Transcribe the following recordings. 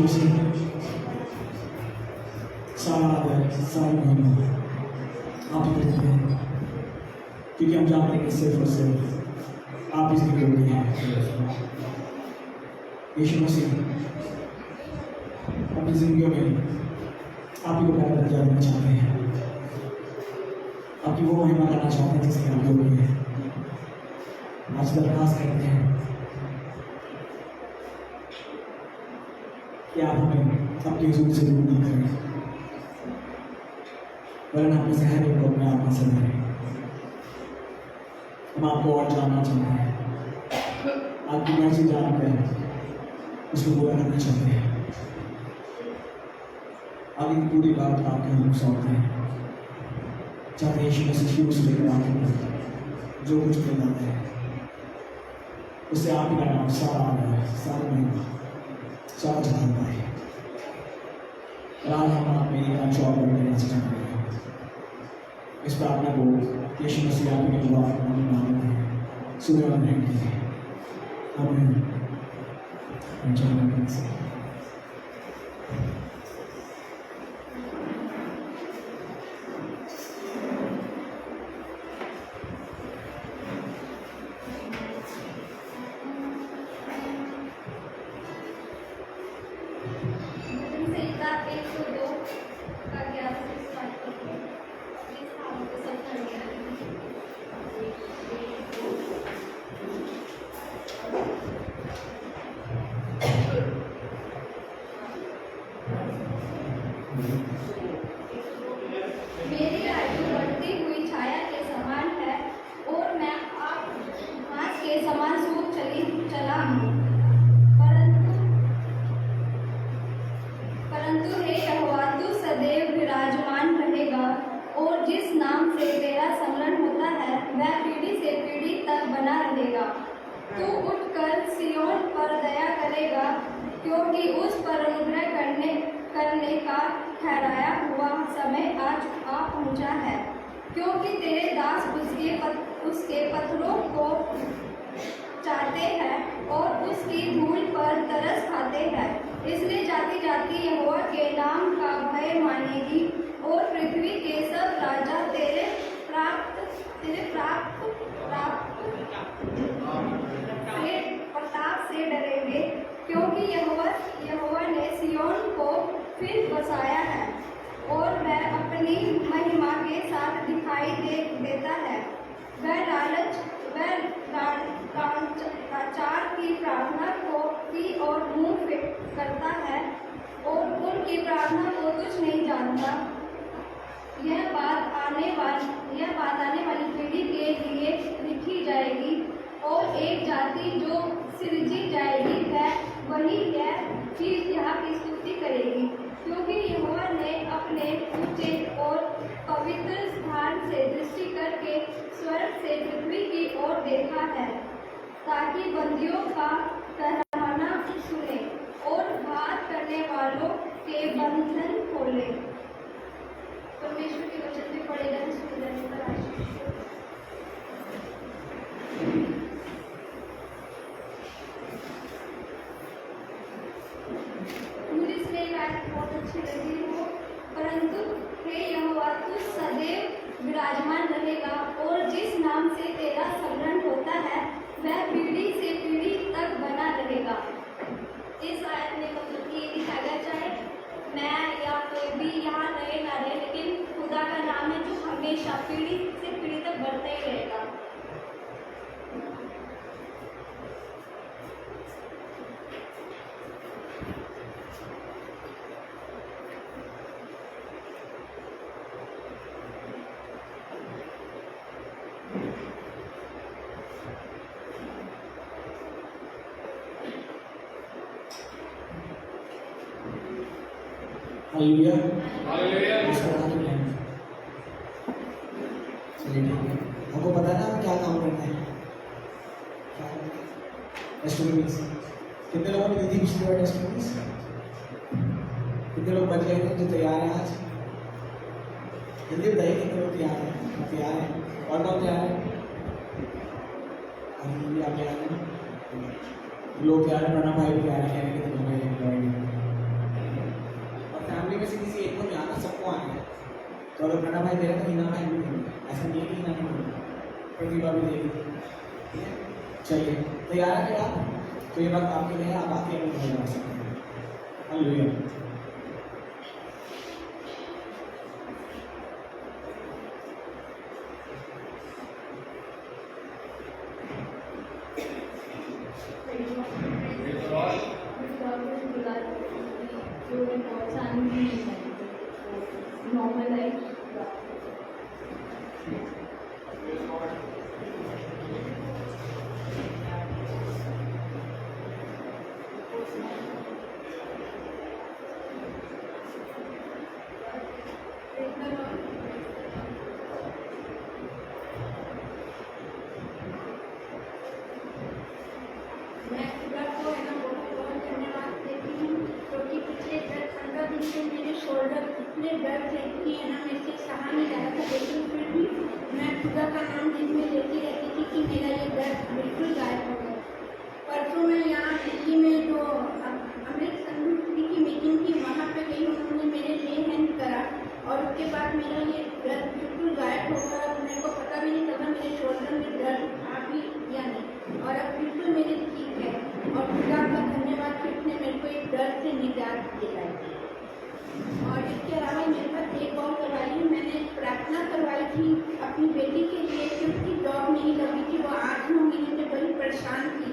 मसीह सारा आदर सारी महिमा आप ही करते हैं, क्योंकि हम जानते हैं कि सिर्फ और सिर्फ आप इसकी योग्य हैं। यीशु मसीह अपनी जिंदगियों में आप ही को पहले दर्जा देना चाहते हैं, आपकी वो महिमा करना चाहते हैं जिसके आप योग्य हैं। आज दरखास्त करते हैं कि आप हमें अपने हुजूर से दूर ना करें, वरन अपने से हर एक को अपने आप में से लें। हम आपको और जानना चाहते हैं, आपकी मर्जी जानकर उसको पूरा करना चाहते हैं। आगे की पूरी बात आपके हम सौंपते हैं, चाहते यीशु मसीह शुरू से लेकर आगे तक जो कुछ मिल जाता है उससे आप ही का नाम सारा आ है, सारी महिमा सारा जताता है। आज हम आप मेरी काम शॉप करना चाहते हैं। इस प्रार्थना को यीशु मसीह आप ही के द्वारा मांगते हैं, सुने और ग्रहण कीजिए। आमीन। मेरी आयु बढ़ती हुई छाया के समान है और मैं आप घास के समान सूख चला हूँ। परंतु हे यहोवा, तू सदैव विराजमान रहेगा और जिस नाम से तेरा स्मरण होता है वह पीढ़ी से पीढ़ी तक बना रहेगा। तू उठकर सिय्योन पर दया करेगा, क्योंकि उस पर अनुग्रह करने का ठहराया हुआ समय आज आ पहुंचा है। क्योंकि तेरे दास उसके पत्थरों को चाहते हैं और उसकी धूल पर तरस खाते हैं। इसलिए जाति जाति यहोवा के नाम का भय मानेगी और पृथ्वी के सब राजा तेरे प्रताप से डरेंगे। क्योंकि यहोवा ने सिय्योन को फिर बसाया है और वह अपनी महिमा के साथ दिखाई देता है। वह लाचार की प्रार्थना की और मुंह करता है और उनकी प्रार्थना को कुछ नहीं जानता। यह बात आने वाली पीढ़ी के लिए लिखी जाएगी और एक जाति जो सृजी जाएगी वह वही है कि यहाँ की स्तुति करेगी। क्योंकि यहोवा ने अपने ऊंचे और पवित्र स्थान से दृष्टि करके स्वर्ग से पृथ्वी की ओर देखा है, ताकि बंदियों का कहराना सुने और घात करने वालों के बंधन खोले। परमेश्वर के वचन में पढ़ेगा तो सुन जाने पर आशीष। मुझे इसलिए बहुत अच्छी लगी हो। परंतु हे यहोवा, तू सदैव विराजमान रहेगा और जिस नाम से तेरा स्मरण होता है वह पीढ़ी से पीढ़ी तक बना रहेगा। इस आयत में मतलब ये दिखाया गया, चाहे मैं या कोई भी यहाँ रहे ना रहे, लेकिन खुदा का नाम है जो हमेशा पीढ़ी से पीढ़ी तक बढ़ता ही रहेगा। हालेलुया। हालेलुया। चलिए ठीक है, आपको पता है ना क्या काम करना है? टेस्टिमनीज कितने लोगों ने दी थी पिछली बार टेस्टिमनीज? कितने लोग बच गए थे जो तैयार हैं आज? जल्दी बताइए कितने लोग तैयार हैं? तैयार हैं? और कौन तैयार है? अभी आप तैयार हैं? लोग तैयार हैं, प्रणव भाई भी तैयार हैं, कितने लोग हैं? तो अगर प्रणव भाई दे रहे हैं तो हीना भाई भी देंगे, ऐसा नहीं है कि हीना नहीं देंगे, प्रतिभा भी देगी। ठीक है, चलिए तैयार है क्या आप? तो ये बात आपके लिए है, आप आके अपनी भाई बना सकते हैं। हालेलुया। नॉर्मल लाइफ मैं खुदा को है ना बहुत बहुत धन्यवाद देती हूँ, क्योंकि पिछले 10-15 दिन से मेरे शोल्डर इतने दर्द थे कि है ना मेरे से सहा नहीं जा रहा था, लेकिन फिर भी मैं खुदा का नाम दिन में लेती रहती थी कि मेरा ये दर्द बिल्कुल गायब हो गया। परसों मैं यहाँ दिल्ली में जो अमृत संधू की मीटिंग थी वहाँ पे गई, उन्होंने मेरे ले हैंड करा और उसके बाद मेरा ये दर्द बिल्कुल गायब हो गया। मेरे को पता भी नहीं चला मेरे शोल्डर में दर्द था भी या नहीं, और अब बिल्कुल मेरे ठीक है। और खुदा का धन्यवाद कि उसने मेरे को एक दर्द से निजात दिलाई। और इसके अलावा मेरे पास एक और करवाई, मैंने प्रार्थना करवाई थी अपनी बेटी के लिए कि उसकी जॉब नहीं लगी थी, वो 8-9 महीने से बड़ी परेशान थी,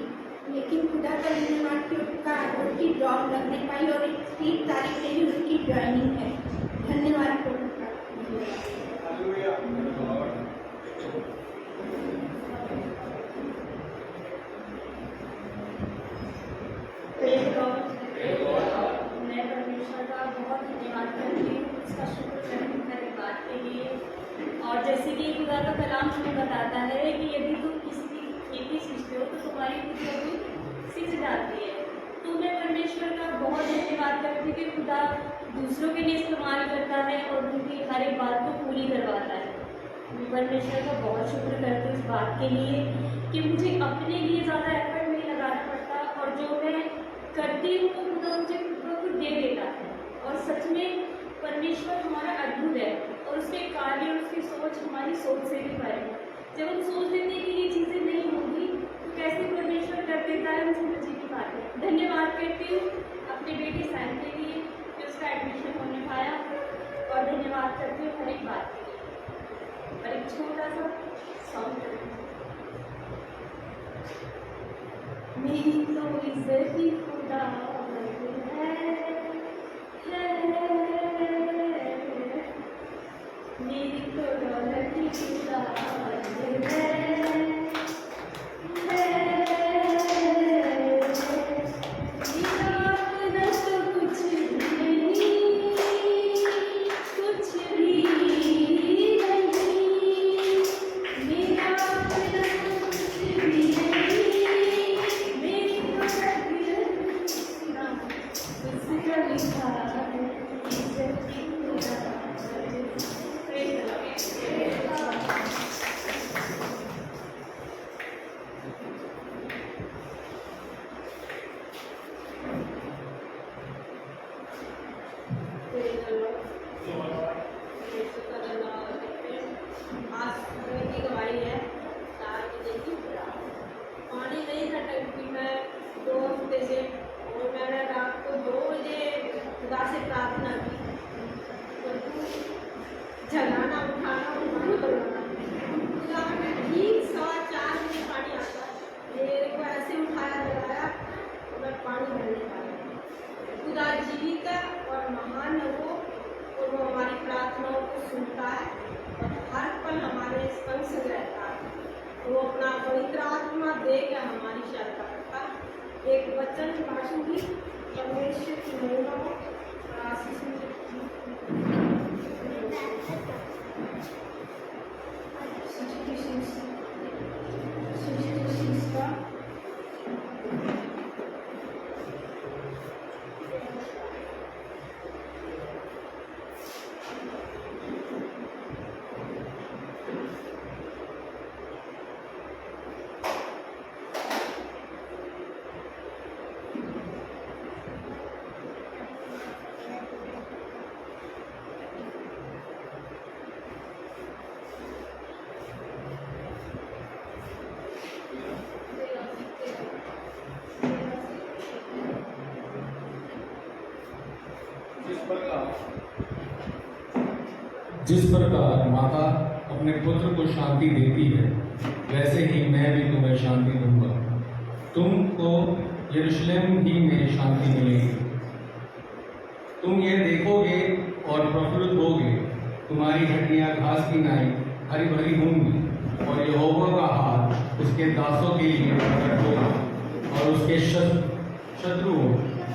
लेकिन खुदा का धन्यवाद कि उसकी जॉब लगने पाई और 30 तारीख से ही उसकी ज्वाइनिंग है। धन्यवाद प्रभु का। मैं परमेश्वर का बहुत धन्यवाद करती हूँ, उसका शुक्र करती हूँ मेरे बात के लिए। और जैसे कि खुदा का कलाम हमें बताता है कि यदि तुम किसी की खेती सींचते हो तो तुम्हारी खुद सींच जाती है। तो मैं परमेश्वर का बहुत धन्यवाद करती हूँ कि खुदा दूसरों के लिए इस्तेमाल करता है और उनकी हर एक बात को पूरी करवाता है। मैं परमेश्वर का बहुत शुक्र करती हूँ इस बात के लिए कि मुझे अपने लिए ज़्यादा एफर्ट नहीं लगाना पड़ता, और जो मैं करती हूँ वो खुदा मुझे खुद दे देता है। और सच में परमेश्वर हमारा अद्भुत है, और उसके कार्य और उसकी सोच हमारी सोच से भी परे है। जब हम सोच देते हैं कि ये चीज़ें नहीं होंगी तो कैसे परमेश्वर कर देता है, हम समझ नहीं पाते। धन्यवाद करती हूँ अपने बेटे सैम के लिए कि उसका एडमिशन होने पाया, और धन्यवाद करती हूँ हर एक बात के लिए। और एक छोटा सा सॉन्ग मेरी तो इज्जत ही खुदा है, मेरी तो दौलत ही खुदा है। पानी नहीं था टंकी में 2 हफ्ते से, और मैंने रात को 2 बजे खुदा से प्रार्थना की, तो जगाना उठाना खुदा में ठीक 4:15 बजे पानी आता, मेरे को ऐसे उठाया जगाया तो मैं पानी भरने पाया। खुदा जीवित है और महान है वो, और वो हमारी प्रार्थनाओं को सुनता है और हर पल हमारे संग से रहता है। वो अपना पवित्र आत्मा देकर हमारी सहायता करता है। एक वचन भाषण की परमेश्वर की महिमा को आशीष जिस प्रकार माता अपने पुत्र को शांति देती है, वैसे ही मैं भी तुम्हें शांति दूंगा। तुमको यरूशलेम ही में शांति मिलेगी। तुम ये देखोगे और प्रफुल्लित होगे। तुम्हारी हड्डियां घास की नाई हरी भरी होंगी और यहोवा का हाथ उसके दासों के लिए प्रकट होगा और उसके शत्रुओं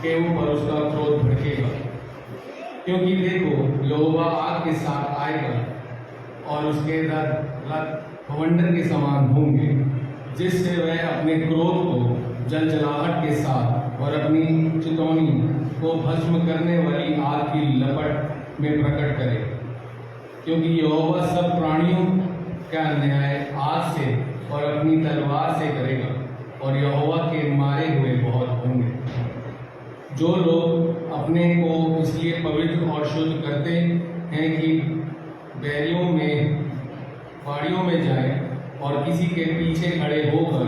के ऊपर उसका क्रोध भड़केगा। क्योंकि देखो, यहोवा आग के साथ आएगा और उसके रथ भवंडर के समान होंगे, जिससे वह अपने क्रोध को जलजलाहट के साथ और अपनी चितौनी को भस्म करने वाली आग की लपट में प्रकट करे। क्योंकि यहोवा सब प्राणियों का न्याय आग से और अपनी तलवार से करेगा और यहोवा के मारे हुए बहुत होंगे। जो लोग अपने को इसलिए पवित्र और शुद्ध करते हैं कि बाड़ियों में जाएं और किसी के पीछे खड़े होकर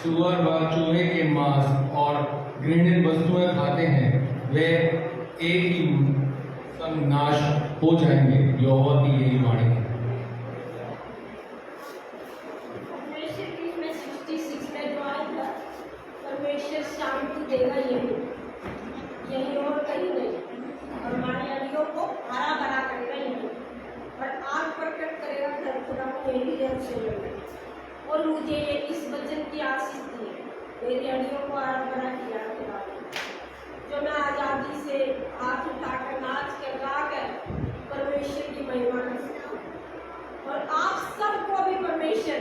सुअर व चूहे के मांस और घृणित वस्तुएं खाते हैं, वे एक ही सब नाश हो जाएंगे। यहोवा की यही वाणी है। में 66 में जो आएगा, परमेश्वर शांति देगा यही और कहीं नहीं, और हमारी अड़ियों को हरा भरा करेगा यही, और आग प्रकट करेगा खुदा को यही यरूशलेम में। और मुझे ये इस वचन की आशीष दी, मेरी अड़ियों को हरा भरा किया खुदा ने, जो मैं आज़ादी से हाथ उठाकर नाच कर गा कर परमेश्वर की महिमा कर सकता हूँ। और आप सबको भी परमेश्वर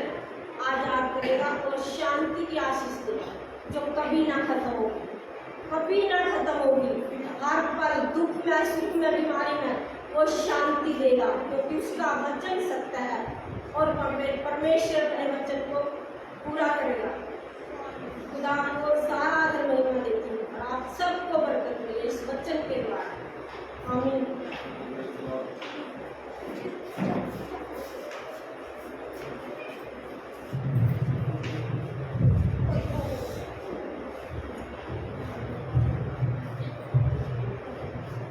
आजाद करेगा और शांति की आशीष देगा, जो कभी ना खत्म होगी, कभी ना खत्म होगी। हर पल दुख में, सुख में, बीमारी में वो शांति देगा, क्योंकि उसका वचन सत्य है और परमेश्वर अपने वचन को पूरा करेगा। खुदा को सारा आदर महिमा देती हूँ और आप सबको बरकत मिले इस वचन के द्वारा। आमीन।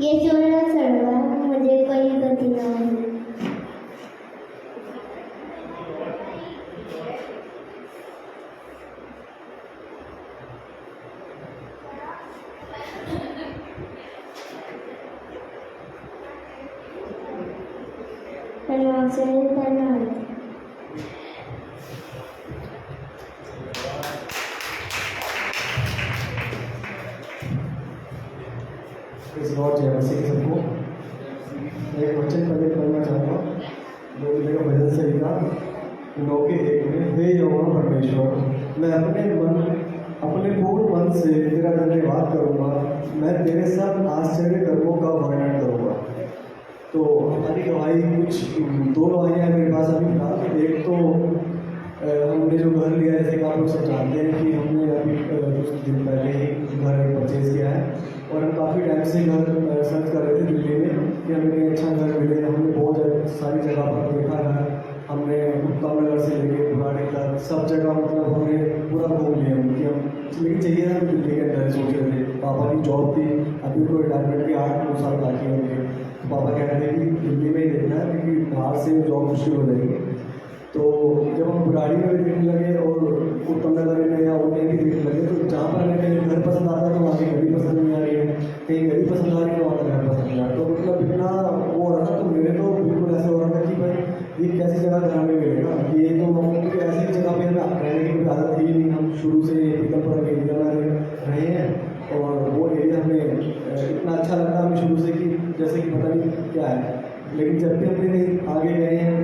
ये चोरा सर्वा मुझे कोई गति न होगी। धन्यवाद। इस लॉर्ड जय मसीह सबको। मैं एक वचन पहले पढ़ना चाहूँगा, जो मेरा भजन से लिखा 9 के 1 में। हे यहोवा परमेश्वर, मैं अपने पूर्ण मन से तेरा धन्यवाद करूँगा, मैं तेरे सब आश्चर्य कर्मों का वर्णन करूँगा। तो हमारी गवाही कुछ 2 गवाहियाँ मेरे पास अभी फिलहाल। एक तो हमने जो घर लिया है, जैसे कि आप लोग सब जानते हैं कि हमने अभी कुछ दिन पहले ही घर परचेज किया है और हम काफ़ी टाइम से घर सर्च कर रहे थे दिल्ली में कि हमें कहीं अच्छा घर मिले। हमने बहुत सारी जगह पर देखा घर, हमने उत्तम नगर से लेके पुराने तक सब जगह मतलब हमने पूरा घूम लिया कि हम, लेकिन चाहिए था दिल्ली के अंदर। सोच रहे थे, पापा की जॉब थी, अभी को रिटायरमेंट की 8-9 साल बाकी होंगे, तो पापा कह रहे थे कि दिल्ली में ही देखना है क्योंकि बाहर से जॉब मुश्किल हो जाएगी। तो जब हम बुराड़ी में भी देखने लगे और उत्तम नगर में या उन्हें भी देखने लगे, तो जहाँ पर हमें कहीं घर पसंद आता है तो वहाँ की गली पसंद नहीं आ रही है, कहीं गली पसंद आ रही है तो वहाँ का घर पसंद नहीं आ रहा। तो मतलब इतना वो हो रहा था। तो मेरे तो बिल्कुल ऐसा हो रहा था कि भाई ये कैसी जगह घर हमें मिलेगा, ये तो क्योंकि ऐसी जगह पर हमें रहने की कोई आदत थी नहीं। हम शुरू से पीतमपुरा के एरिया में रहे हैं और वो एरिया हमें इतना अच्छा लगता है हमें शुरू से कि जैसे कि पता नहीं क्या है। लेकिन जब भी हमने कहीं आगे गए हैं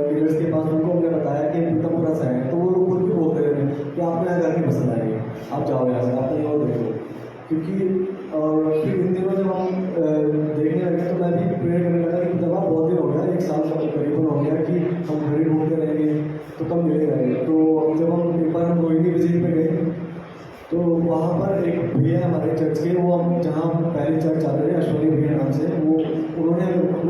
डीलर्स के पास, उनको हमने बताया कि पीतमपुरा से हैं, तो वो लोग खुद भी बोलते रहते हैं कि आपको यहाँ घर नहीं पसंद आएगी, आप जाओ यहाँ से, आप कहीं और देखो। क्योंकि और फिर इन दिनों जब हम देखने लगे तो मैं भी प्रेयर करने लगा कि दवा बहुत दिन हो गया, 1 साल का करीबन हो गया कि हम घर ही ढूंढते रहेंगे तो कब मिलेगा। तो जब हम एक बार हम रोहिणी विजिट में गए तो वहाँ पर एक भैया हमारे चर्च के, वो हम जहाँ पहले चर्च आते थे अश्वनी भैया नाम से, वो हमने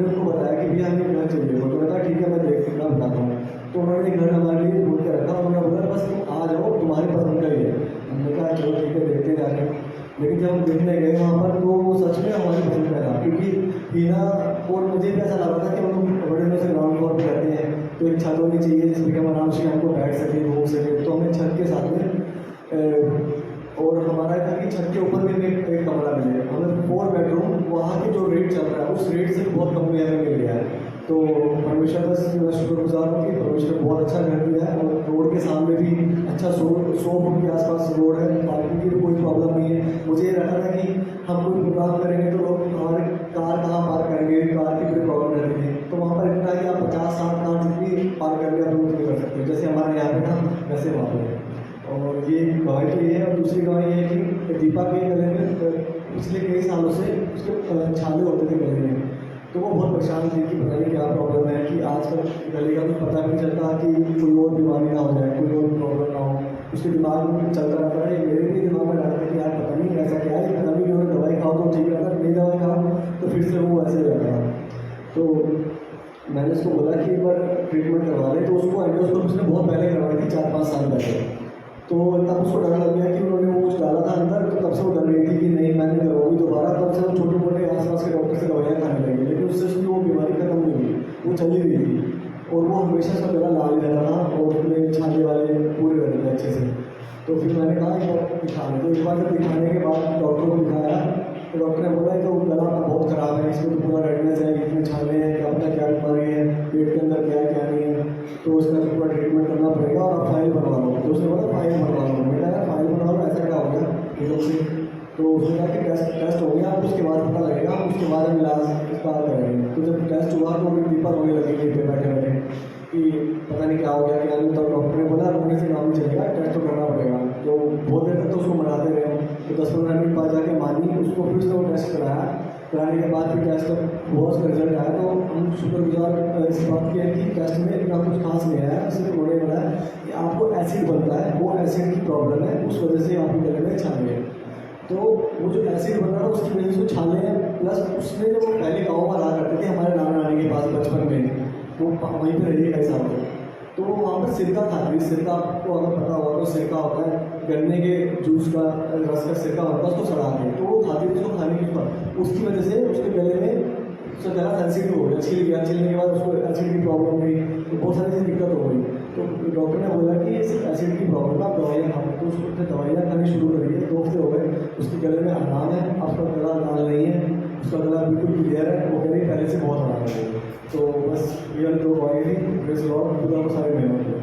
उनको बताया कि भैया हमें घर चाहिए। तो कहता ठीक है मैं देखना बताता हूँ। तो उन्होंने घर हमारे लिए ढूंढ के रखा, उन्होंने बोला बस तुम आ जाओ, तुम्हारी पसंद का ही है। हमने कहा चलो ठीक है देखते जाके। लेकिन जब हम देखने गए वहाँ पर तो वो सच में हमारी पसंद का था कि ना, और मुझे भी ऐसा लग रहा था कि हम लोग बड़े दिनों से ग्राउंड फ्लोर पर रहते हैं, तो एक छत होनी चाहिए जिसमें कि हम आराम से हमको बैठ सके, घूम सके। तो हमें छत के साथ में और हमारा घर की छत के ऊपर भी एक कमरा मिले, हमें 4 बेडरूम, वहाँ के जो रेट चल रहा है उस रेट से बहुत कम में हमें मिल गया है। तो परमेश्वर का मैं शुक्रगुजार हूँ कि परमेश्वर बहुत अच्छा घर दिया है, और रोड के सामने भी अच्छा 100 फुट के आसपास रोड है, पार्किंग की भी कोई प्रॉब्लम नहीं है। मुझे ये रहता था कि हम कोई प्रोग्राम करेंगे तो लोग हमारे कार कहाँ पार्क करेंगे, कार की कोई प्रॉब्लम रहती है। तो वहाँ पर इतना है कि आप 50-60 कार जितनी पार्क करके आप लोग कर सकते हो, जैसे हमारे यहाँ पे था वैसे वहाँ पर। और ये गवाही तो ये है, और दूसरी गवाही ये है कि दीपा के गले में पिछले कई सालों से उसके छाले होते थे गले में, तो वो बहुत परेशान थी कि पता नहीं क्या प्रॉब्लम है, कि आजकल गले का भी पता नहीं चलता कि कोई और बीमारी ना हो जाए, कोई और प्रॉब्लम ना हो। उसके दिमाग में चलता रहता है, मेरे भी दिमाग में रहता है कि यार पता नहीं ऐसा क्या है, कभी भी उन्होंने दवाई खाओ तो ठीक रहता, नहीं दवाई खाओ तो फिर से वो ऐसे रहता है। तो मैंने उसको बोला कि एक बार ट्रीटमेंट करवा लें, तो उसको एंडोस्कोपी उसने बहुत पहले करवाई थी, 4-5 साल पहले। तो तब उसको डर लग गया कि उन्होंने वो कुछ डाला था अंदर, तो तब से वो डर गई थी कि नहीं मैंने करवाऊंगी दोबारा। तब से वो छोटे मोटे आसपास के डॉक्टर से दवाइयाँ खाने लगी, लेकिन उससे उसकी वो बीमारी खत्म नहीं हुई, वो चली गई थी। और वो हमेशा उसका गला लाल ही रहता था, और उसमें छाले वाले पूरे रहते थे अच्छे से। तो फिर मैंने कहा एक बार दिखा लें। तो एक बार जब दिखाने के बाद डॉक्टर को दिखाया, तो डॉक्टर ने बोला तो गला आपका बहुत ख़राब है, इसमें तो पूरा रेडनेस है, इसमें छाले हैं, क्या पता क्या बीमारी है, पेट के अंदर क्या है क्या नहीं है, तो उसका तो पूरा ट्रीटमेंट करना पड़ेगा और आप फाइल बनवा लो। तो उसने बोला फाइल बनवा लो। मैंने कहा फाइल बनवा लो, ऐसा क्या हो गया एकदम से? तो उसने कहा कि टेस्ट हो गया, उसके बाद पता लगेगा, उसके बाद हम इलाज इसका करेंगे। तो जब टेस्ट हुआ तो मेरी दीपा रोने लगी थी बैठे बैठे कि पता नहीं क्या हो गया क्या नहीं। तब डॉक्टर ने बोला रोने से काम नहीं चलेगा, टेस्ट तो करना पड़ेगा। तो बहुत देर तक तो उसको मनाते रहे हम, तो 10-15 मिनट बाद जाके मानी उसको, फिर उसने वो टेस्ट कराया। कराने के बाद फिर टेस्ट का बहुत रिजल्ट आया, तो हम शुक्रगुजार इस बात के हैं कि टेस्ट में इतना कुछ खास नहीं आया। सिर्फ उन्होंने बताया कि आपको एसिड बनता है, वो एसिड की प्रॉब्लम है, उस वजह से आपके गले में छाले हैं। तो वो जो एसिड बन रहा है उसकी वजह से छाले हैं, प्लस उसने जो पहले गाँव में रहा करते थे हमारे नाना नानी के पास बचपन में, वो वहीं पर रहिए कई साल तक। तो वहाँ पर सिरका खाती, सिरका आपको अगर पता होगा तो सिरका होता है गन्ने के जूस का रस का सिरका होता है, उसको सड़ा के तो वो खाती थी। उसको खाने की उसकी वजह से उसके गले में उसका गला सेंसिटिव हो गया, छिल गया। छिलने के बाद उसको एसिड की प्रॉब्लम हुई, तो बहुत सारी दिक्कत हो गई। तो डॉक्टर ने बोला कि ये सिर्फ एसिड की प्रॉब्लम है, आप दवाइयाँ खाओ। तो उसको दवाइयाँ खानी शुरू करी है, 2 हफ्ते हो गए, उसके गले में आराम है, उसका गला लाल नहीं है, उसका गला बिल्कुल क्लियर है, वो कहीं पहले से बहुत आराम है। तो बस ये 2 दवाइयाँ थी, प्रेज़ लॉर्ड, खुदा को सारे मेहनत है।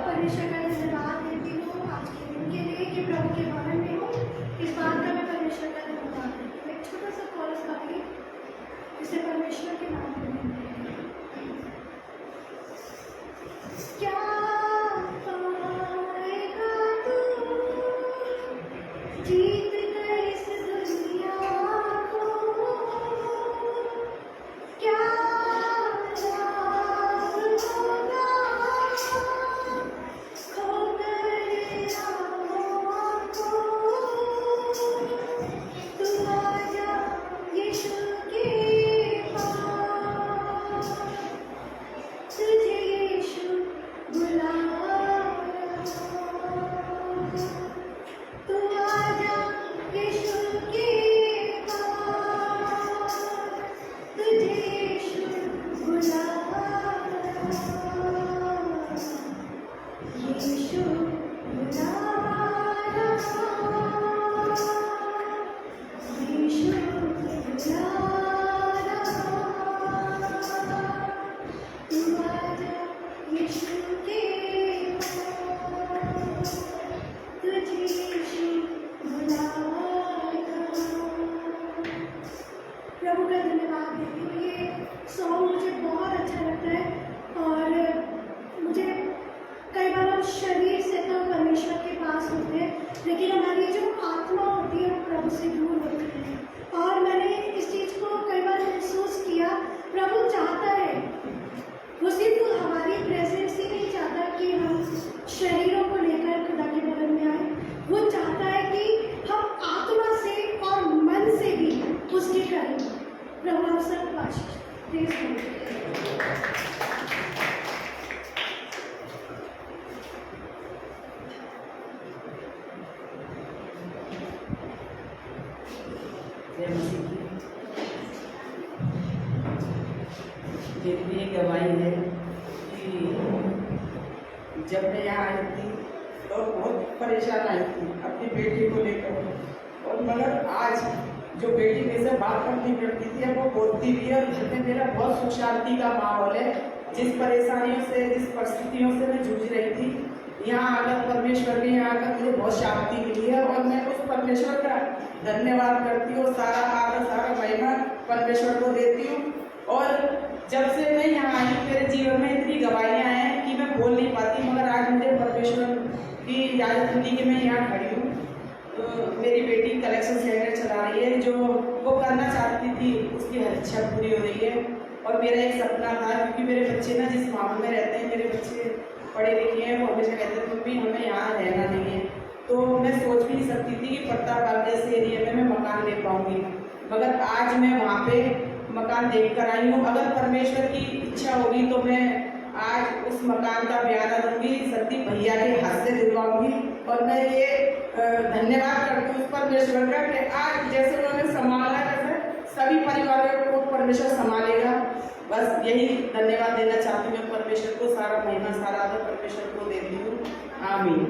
परमेश्वर का धन्यवाद देती हूँ आज के दिन के लिए कि प्रभु के भवन में हूँ। इस बात का मैं परमेश्वर का धन्यवाद देती हूँ। एक छोटा सा कॉलेज का भी इसे परमेश्वर के नाम पर क्या पाएगा तू जीत कर इस दुनिया को, क्या प्रभु का धन्यवाद देती हूँ। ये सॉन्ग मुझे बहुत अच्छा लगता है, और मुझे कई बार हम शरीर से तो परमेश्वर के पास होते हैं, लेकिन हमारी जो आत्मा होती है वो प्रभु से दूर होती है। और मैंने इस चीज़ को कई बार महसूस किया, प्रभु चाहता है वो सिर्फ हमारी प्रेजेंस ही जब मैं यहाँ आई थी तो बहुत परेशान आई थी अपनी बेटी को लेकर, और मगर आज जो बेटी मेरे से बात करती करती थी अब वो बोलती भी है, और घर में मेरा बहुत सुख शांति का माहौल है। जिस परेशानियों से, जिस परिस्थितियों से मैं जूझ रही थी, यहाँ आकर परमेश्वर ने यहाँ आकर मुझे बहुत शांति मिली है, और मैं उस परमेश्वर का धन्यवाद करती हूँ। सारा आदर, सारा महिमा परमेश्वर को देती हूँ। और जब से मैं यहाँ आई, मेरे जीवन में इतनी गवाहियाँ हैं कि मैं बोल नहीं पाती, मगर आज मुझे परमेश्वर की इजाज़त मिली कि मैं यहाँ खड़ी हूँ। तो मेरी बेटी कलेक्शन सेंटर चला रही है, जो वो करना चाहती थी उसकी हर इच्छा पूरी हो रही है। और मेरा एक सपना था, क्योंकि मेरे बच्चे ना जिस माहौल में रहते हैं, मेरे बच्चे पढ़े लिखे हैं, वो हमेशा कहते हैं मम्मी हमें यहाँ रहना नहीं है। तो मैं सोच भी नहीं सकती थी कि प्रतापगढ़ जैसे एरिया में मैं मकान ले पाऊँगी, मगर आज मैं वहाँ पे मकान देख कर आई हूँ। अगर परमेश्वर की इच्छा होगी तो मैं आज उस मकान का बयाना दूंगी, संदीप भैया के हाथ से दिलवाऊंगी। और मैं ये धन्यवाद करती हूँ उस परमेश्वर का कि आज जैसे उन्होंने संभाला, वैसे सभी परिवारों को परमेश्वर संभालेगा। बस यही धन्यवाद देना चाहती हूँ मैं परमेश्वर को। सारा महिमा, सारा आदर परमेश्वर को देती हूँ। आमीन।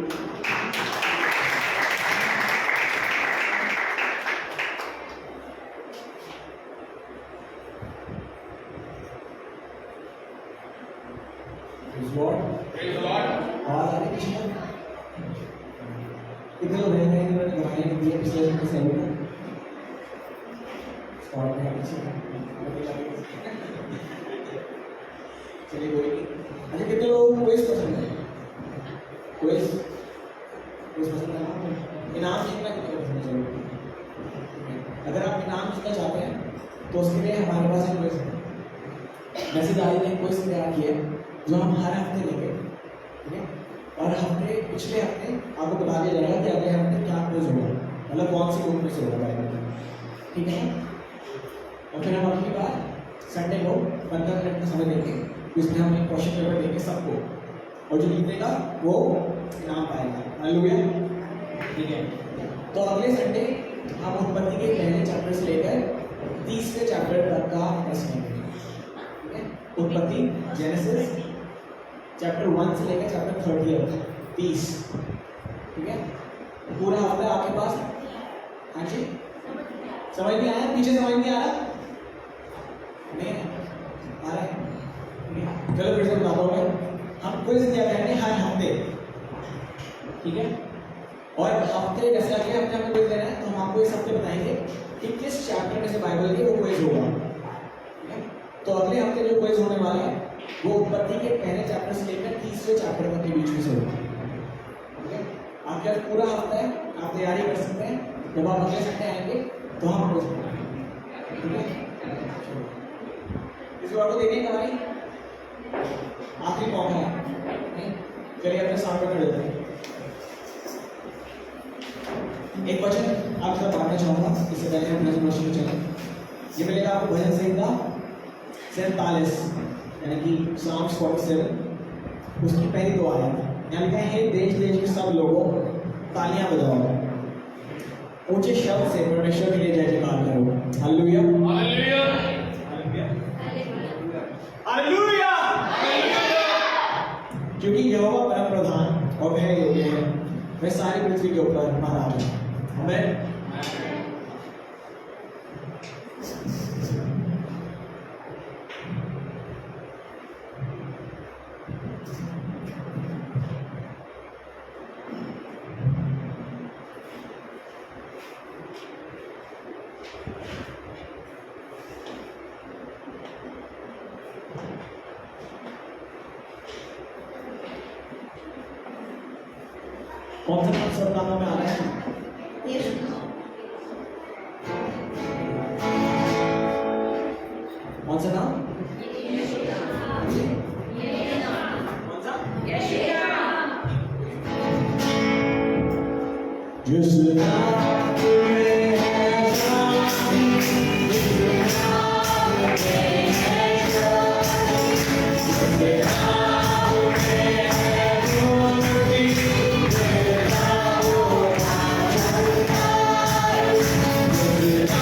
Praise Lord. Praise the Lord. आवाज आ रही है किसी को? कितने लोग हैं इन्होंने गवाही दी है पिछले सेमी में? स्पॉट में किसी चलिए कोई नहीं। अच्छा, कितने लोगों को क्विज पसंद है? क्विज पसंद है ना? इनाम जीतना कितने को पसंद है? अगर आप इनाम जीतना चाहते हैं तो उसके लिए हमारे पास एक क्विज है। मैसेज आई ने क्विज तैयार किया जो हम हर हफ्ते लेंगे, ठीक है? और पिछले हफ्ते आपको बता दिया जाएगा कि अगले हफ्ते क्या क्विज होगा, मतलब कौन सी बुक में से होगा, ठीक है? और फिर हम अगली बार संडे को 15 मिनट का समय देंगे, इसमें हम एक क्वेश्चन पेपर देंगे सबको, और जो जीतेगा वो इनाम पाएगा। हालेलुया, ठीक है? तो अगले संडे हम उत्पत्ति के पहले चैप्टर से लेकर 30वें चैप्टर तक का प्रश्न लेंगे, ठीक है? उत्पत्ति, जेनेसिस चैप्टर 1 से लेकर चैप्टर 30, ठीक है? पूरा हफ्ता आपके पास। हाँ जी, समझ नहीं आया? पीछे समझ नहीं आ रहा? नहीं आ रहा है? चलो फिर से बताता हूँ मैं। हम क्विज दिया करेंगे हर हफ्ते, ठीक है? और हफ्ते जैसे अगले हफ्ते हमें क्विज देना है, तो हम आपको इस हफ्ते बताएंगे कि किस चैप्टर में से बाइबल के वो क्विज होगा, ठीक है? तो अगले हफ्ते जो क्विज होने वाला है वो उत्पत्ति के पहले चैप्टर से लेकर 30वें चैप्टर तक के बीच में से होगा, ठीक है? आपके पास पूरा हफ्ता है, आप तैयारी कर सकते हैं। जब आप अगले संडे आएंगे तो हम क्विज करेंगे, ठीक है? इस बार को देने का भाई आखिरी मौका है, चलिए अपने सामने खड़े होते हैं। एक वचन आपके साथ बांटना चाहूँगा, इससे पहले हम प्रेजेंटेशन में चलें। ये मिलेगा आपको भजन संहिता 47 यानी कि Psalms 47, उसकी पहली 2 आयत। यहाँ लिखा है, देश देश के सब लोगों तालियां बजाओ, ऊंचे शब्द से परमेश्वर के लिए जय जयकार करो। हालेलुया, हालेलुया, हालेलुया, क्योंकि यहोवा परम प्रधान और वह योग्य है, वह सारी पृथ्वी के ऊपर महाराज है। आमीन। कौन सा नाम सब नामों में आ रहा है? कौन सा नाम? कौन सा? जिस नाम में है शांति, जिस नाम में है शांति, जिस नाम में है मुक्ति, जिस नाम में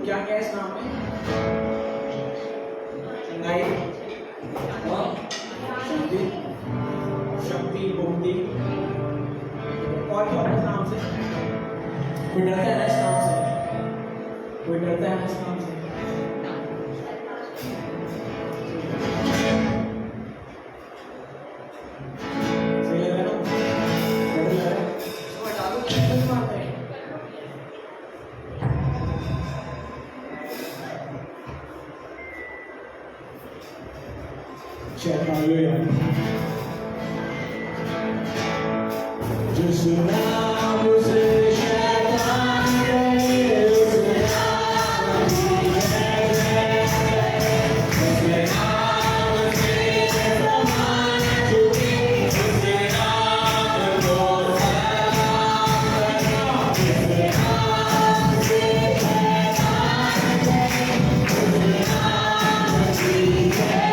क्या क्या है इस नाम में? चंगाई और शक्ति, शक्ति, मुक्ति। और क्या होता है इस नाम से? कोई डरता है ना इस नाम से? कोई डरता है ना इस नाम से? सही लग रहा है ना? डर लग रहा है? इसको हटा दो, कितने मारते हैं? Hallelujah. जिस नाम से शैतान गए, उस नाम से ज़माने झुके, उस नाम को सलाम करना। जिस नाम से शैतान गए, उस नाम की जय।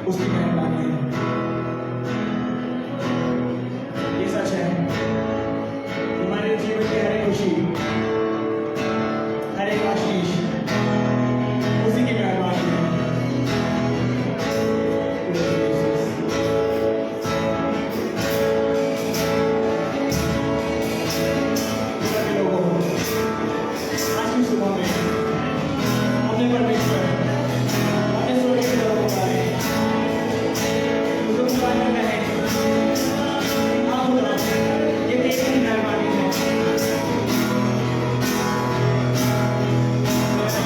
उसकी मेहरबानी है। ये सच है, हमारे जीवन की हर एक खुशी, हर एक आशीष उसी की मेहरबानी है। सभी लोगों को आज की सुबह में अपने परमेश्वर, अपने स्वर्गीय पिता को पुकारें, उसे पुकारने कहें, आप खुदा, ये तेरी मेहरबानी है।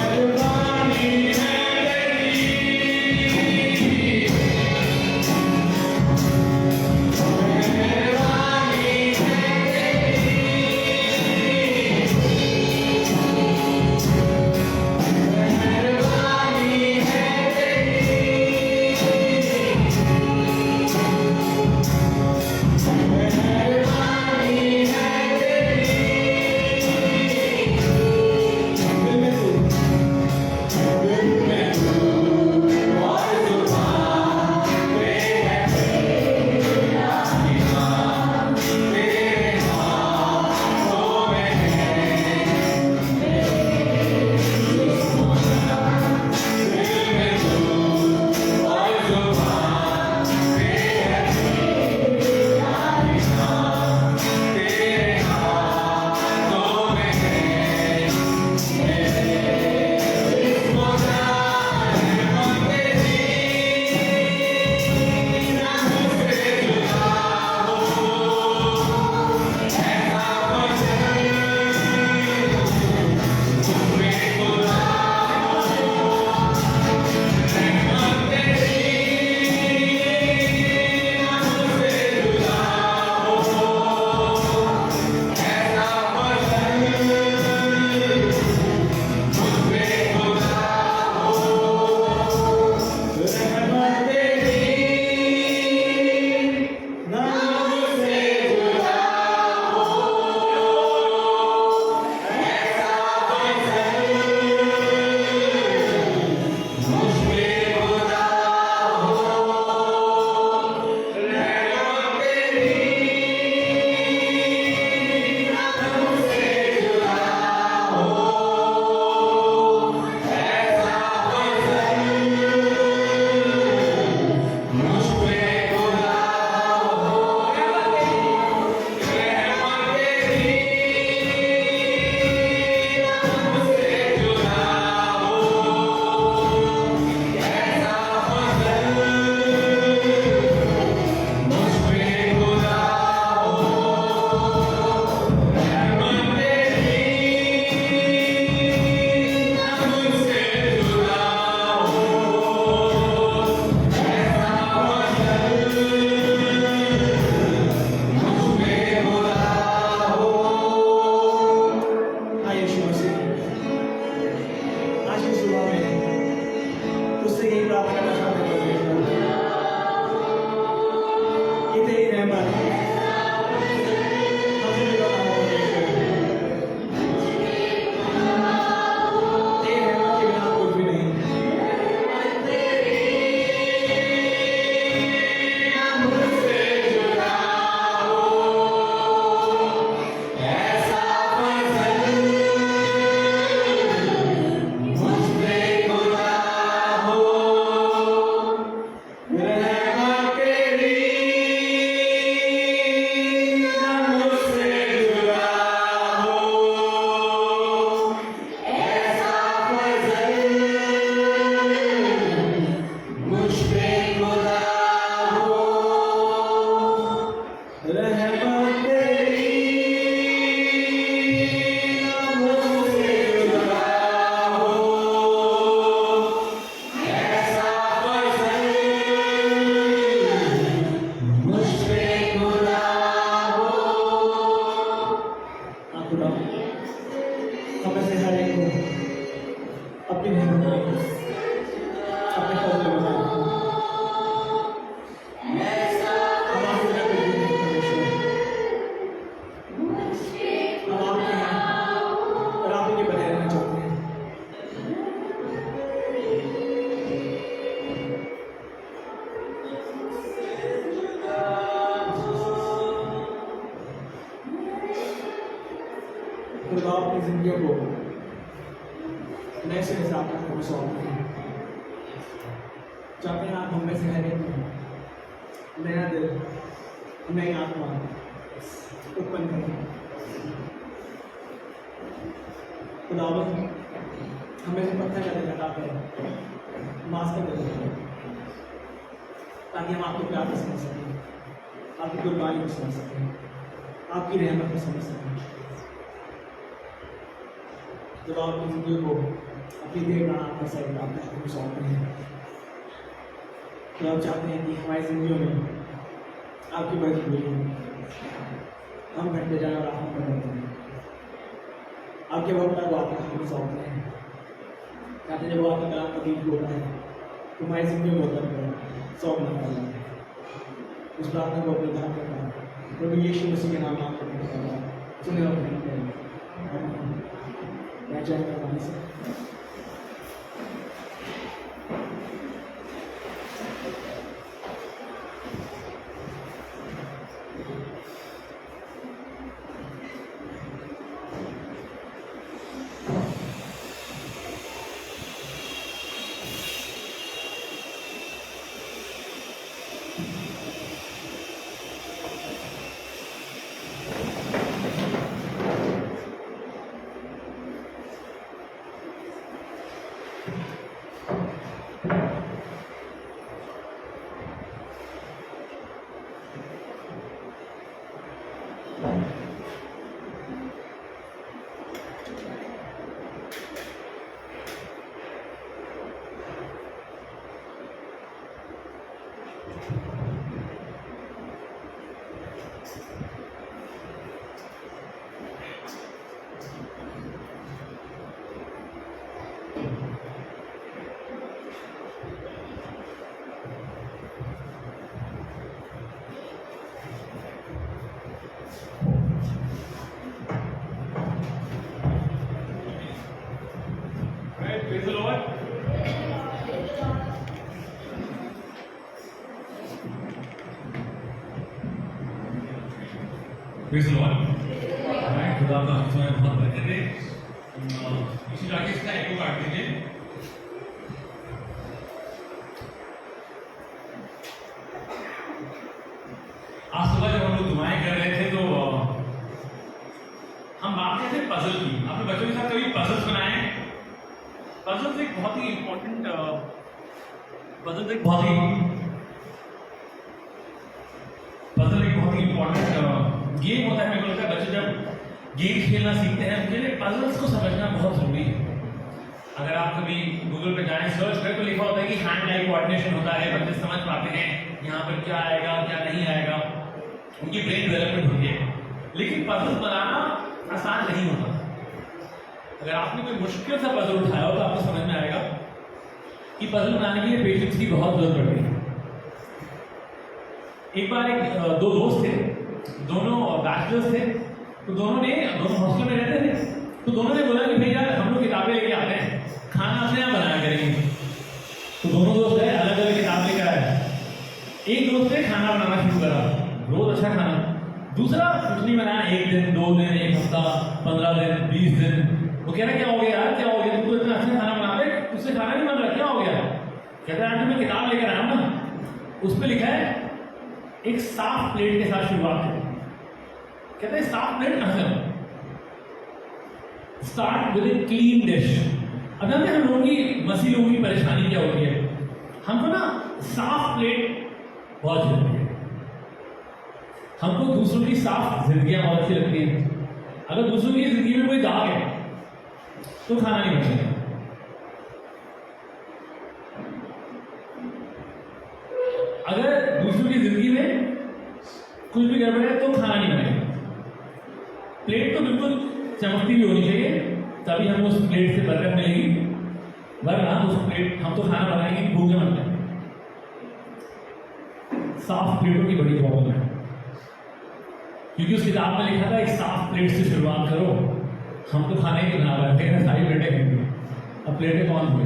मेहरबानी है खुदा अपनी जिंदगियों को नए सिरे से आपके हाथों में सौंपते हैं। चाहते हैं आप हमें से हर एक में नया दिल, नई आत्मा उत्पन्न करें। खुदावंद हमें से पत्थर का दिल हटा कर मांस का दिल करें, ताकि हम आपके प्यार को समझ सकें, आपकी कुर्बानी को समझ सकें, आपकी रहमत को समझ सकें। जब आप अपनी जिंदगी को अपनी देह प्राण आत्मा से आपके हाथों में सौंपते हैं, तो आप चाहते हैं कि हमारी जिंदगियों में आपकी मर्जी हो, हम घटते जाए और आप हम बढ़ते हैं। आपके वक्ता को आपके हाथों में सौंपते हैं, चाहते जब वो आपका कलाम का बीज बोलता है तो हमारी जिंदगी में उतर कर सौंपना पड़ता है। उस प्रार्थना को अपने धाम करता है प्रभु यीशु मसीह के नाम आपको करता है। सुने और ग्रहण करें। मैं चाहता हूँ से Praise the Lord. Praise the Lord. मैं खुदा का हमें बहुत बरकत दे। इसी राकेश का एको काट दीजिए। आज सुबह जब हम लोग दुआएं कर रहे थे तो हम बात करते थे पजल की। आपने बच्चों के साथ कभी पजल्स बनाए? पजल्स एक बहुत ही इम्पोर्टेंट पजल एक बहुत ही इम्पोर्टेंट गेम होता है। मेरे को लगता है बच्चे जब गेम खेलना सीखते हैं उनके लिए पजल्स को समझना बहुत जरूरी है। अगर आप कभी गूगल पे जाएं सर्च करें तो लिखा होता है कि हैंड आई कोऑर्डिनेशन होता है, बच्चे समझ पाते हैं यहाँ पर क्या आएगा क्या नहीं आएगा, उनकी ब्रेन डेवलपमेंट होती है। लेकिन पजल बनाना आसान नहीं होता। अगर आपने कोई मुश्किल सा पजल उठाया हो तो आपको समझ में आएगा कि पजल बनाने के लिए पेशेंस की बहुत जरूरत पड़ती है। एक बार दो दोस्त थे, दोनों बैचलर्स थे, तो दोनों हॉस्टल में रहते थे। तो दोनों ने बोला कि भैया हम लोग किताबें लेके आते हैं, खाना अपने यहाँ बनाया करेंगे। तो दोनों दोस्त गए, अलग अलग किताब लेकर आए। एक दोस्त ने खाना बनाना शुरू करा, रोज अच्छा खाना। दूसरा कुछ नहीं बनाया, एक दिन, 2 दिन, एक हफ्ता, 15 दिन, 20 दिन। वो कह रहा क्या हो गया यार, क्या हो गया, तुमको इतना अच्छा खाना बनाते, उससे खाना नहीं बन रहा, क्या हो गया? कहता है मैं किताब लेकर आया हूँ ना, उस पर लिखा है एक साफ प्लेट के साथ शुरुआत करें। कहते हैं साफ प्लेट कहां से? Start with a clean dish. अब जानते हैं हम लोगों की मसीह लोगों की परेशानी क्या होती है, हमको ना साफ प्लेट बहुत जरूरी है। हमको दूसरों की साफ जिंदगियां बहुत अच्छी लगती हैं। अगर दूसरों की जिंदगी में कोई दाग है तो खाना नहीं बचेगा। अगर दूसरों की जिंदगी में कुछ भी गड़बड़ है तो खाना नहीं बनेगा। प्लेट तो बिल्कुल चमकती भी होनी चाहिए, तभी हमको उस प्लेट से बरकत मिलेगी, वरना उस प्लेट हम तो खाना बनाएंगे भूखे मर जाए। साफ प्लेटों की बड़ी प्रॉब्लम है, क्योंकि उस किताब में लिखा था एक साफ प्लेट से शुरुआत करो। हम तो खाने की बना रहे थे, सारी प्लेटें खाएंगे, अब प्लेटें कौन हुए?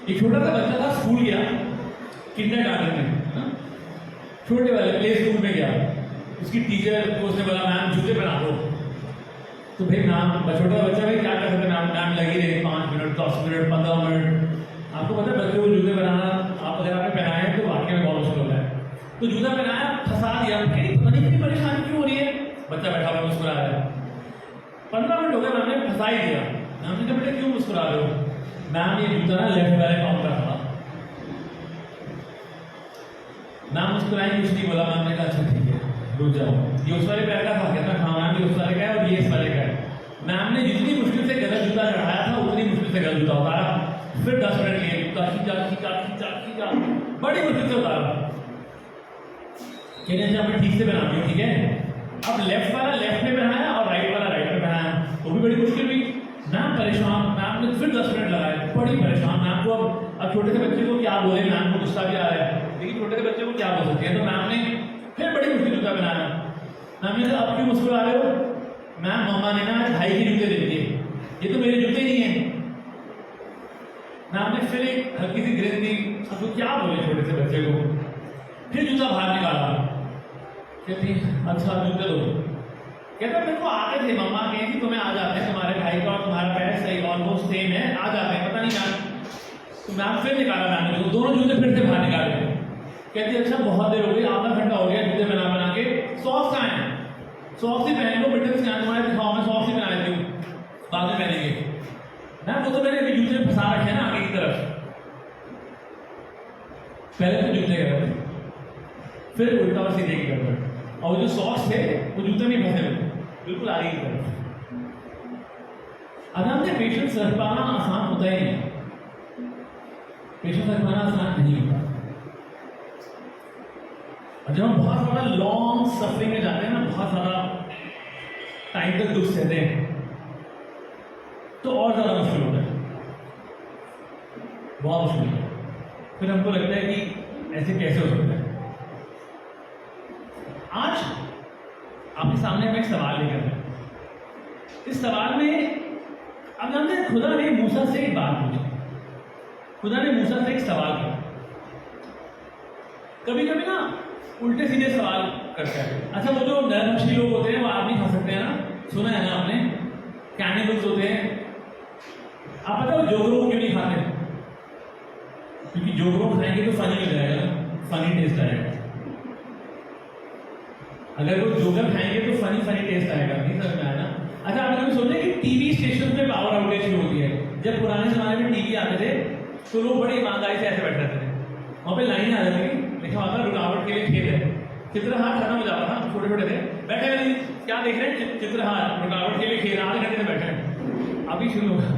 एक छोटा सा बच्चा था, स्कूल गया, किंडरगार्टन में, छोटे वाले प्ले स्कूल में गया। उसकी टीचर को उसने बोला मैम जूते पहना दो। तो भाई नाम छोटा बच्चा भाई क्या कर सकते हैं, नाम लगी रहे 5 मिनट 10 मिनट 15 मिनट। आपको पता है बच्चों को जूते बनाना आप अगर आपने पहनाए तो वाकई में बहुत मुश्किल होता है। तो जूता पहनाया फंसा दिया, पता नहीं कितनी परेशानी क्यों हो रही है, बच्चा बैठा हुआ मुस्कुरा रहा है। 15 मिनट हो गए, मैम ने फंसा ही दिया। मैम ने कहा बेटा क्यों मुस्कुरा रहे हो? मैम ये जूता ना लेफ्ट वाले पाँव का था। मैम मुस्कुराई, कुछ नहीं बोला। मैम ने कहा अच्छा ठीक है रुक जाओ, ये उस वाले पैर का था। कहता हाँ मैम ये उस वाले का है और ये इस वाले का है। मैम ने जितनी मुश्किल से गलत जूता चढ़ाया था उतनी मुश्किल से गलत जूता उतारा। फिर 10 मिनट लिए जूता खींचा बड़ी मुश्किल से उतारा। कहने से मैं ठीक से बनाती हूँ, ठीक है। अब लेफ्ट वाला लेफ्ट में पहनाया और राइट वाला राइट में पहनाया, वो भी बड़ी मुश्किल हुई। मैम परेशान, मैम ने फिर 10 मिनट लगाए, बड़ी परेशान। मैम को अब छोटे से बच्चे को क्या बोले, मैम को गुस्सा भी आ रहा है लेकिन छोटे से बच्चे को क्या बोल सकते हैं। तो मैम ने फिर बड़ी मुश्किल जूता बनाया। मैम ने कहा अब क्यों मुस्कुरा रहे हो? मैम मम्मा ने ना भाई के जूते दे दिए, ये तो मेरे जूते नहीं है। मैम ने फिर एक हल्की सी ग्रिन दी। अब तो क्या बोले छोटे से बच्चे को। फिर जूता बाहर निकाला, कहती अच्छा जूते दो। कहता मेरे को आते थे, मम्मा कही थी तुम्हें आ जाते हैं, तुम्हारे भाई का और तुम्हारा पैर सही ऑलमोस्ट सेम है, आ जाते हैं, पता नहीं मैम। तो मैम फिर निकाला, मैम ने दोनों जूते फिर से बाहर निकाले। कहती अच्छा बहुत देर हो गई, आधा घंटा हो गया जूते बना के, सॉक्स कहाँ हैं? सॉक्स ही पहन लो बेटे, तुम्हारे दिखाओ, मैं सॉक्स ही पहना लेती हूँ, बाद में पहनेंगे। मैम वो तो मैंने अभी जूते फंसा रखे हैं ना आगे की तरफ, पहले तो जूते गए फिर उल्टा और सीधे की गड़बड़, और जो सॉक्स थे वो जूते में फंसे हुए बिल्कुल आगे की तरफ। अब हमने पेशेंट रख पाना आसान होता ही नहीं, पेशेंट रख पाना आसान नहीं होता। और जब हम बहुत ज़्यादा लॉन्ग सफरिंग में जाते हैं ना, बहुत ज़्यादा टाइम तक दुख सहते हैं, तो और ज़्यादा मुश्किल होता है, बहुत मुश्किल होता है। फिर हमको लगता है कि ऐसे कैसे हो सकता है। आज आपके सामने मैं एक सवाल लेकर आया। इस सवाल में अब जानते हैं खुदा ने मूसा से एक बात पूछी। खुदा ने मूसा से एक सवाल किया। कभी कभी ना उल्टे सीधे सवाल करते हैं। अच्छा वो जो नरभक्षी लोग होते हैं वो आप नहीं खा सकते हैं ना, सुना है ना आपने, कैनिबल्स होते हैं। आप पता हो जोगरों को क्यों नहीं खाते? क्योंकि जोगरों खाएंगे तो फनी हो जाएगा, फनी टेस्ट आएगा। अगर वो जोगर खाएंगे तो फनी टेस्ट आएगा, नहीं समझ में आया ना? अच्छा आपने कभी सोचा कि टीवी स्टेशन पे पावर आउटेज शुरू होती है? जब पुराने जमाने में टीवी आते थे तो लोग बड़ी ईमानदारी से ऐसे बैठ रहते थे, वहाँ पे लाइन आ जाती थी, लिखा हुआ था रुकावट के लिए खेल है, चित्रहार खत्म हो जाता था, छोटे छोटे थे बैठे हुए, क्या देख रहे हैं? चित्रहार, रुकावट के लिए खेल, आधे घंटे से बैठे हैं। अभी शुरू होगा,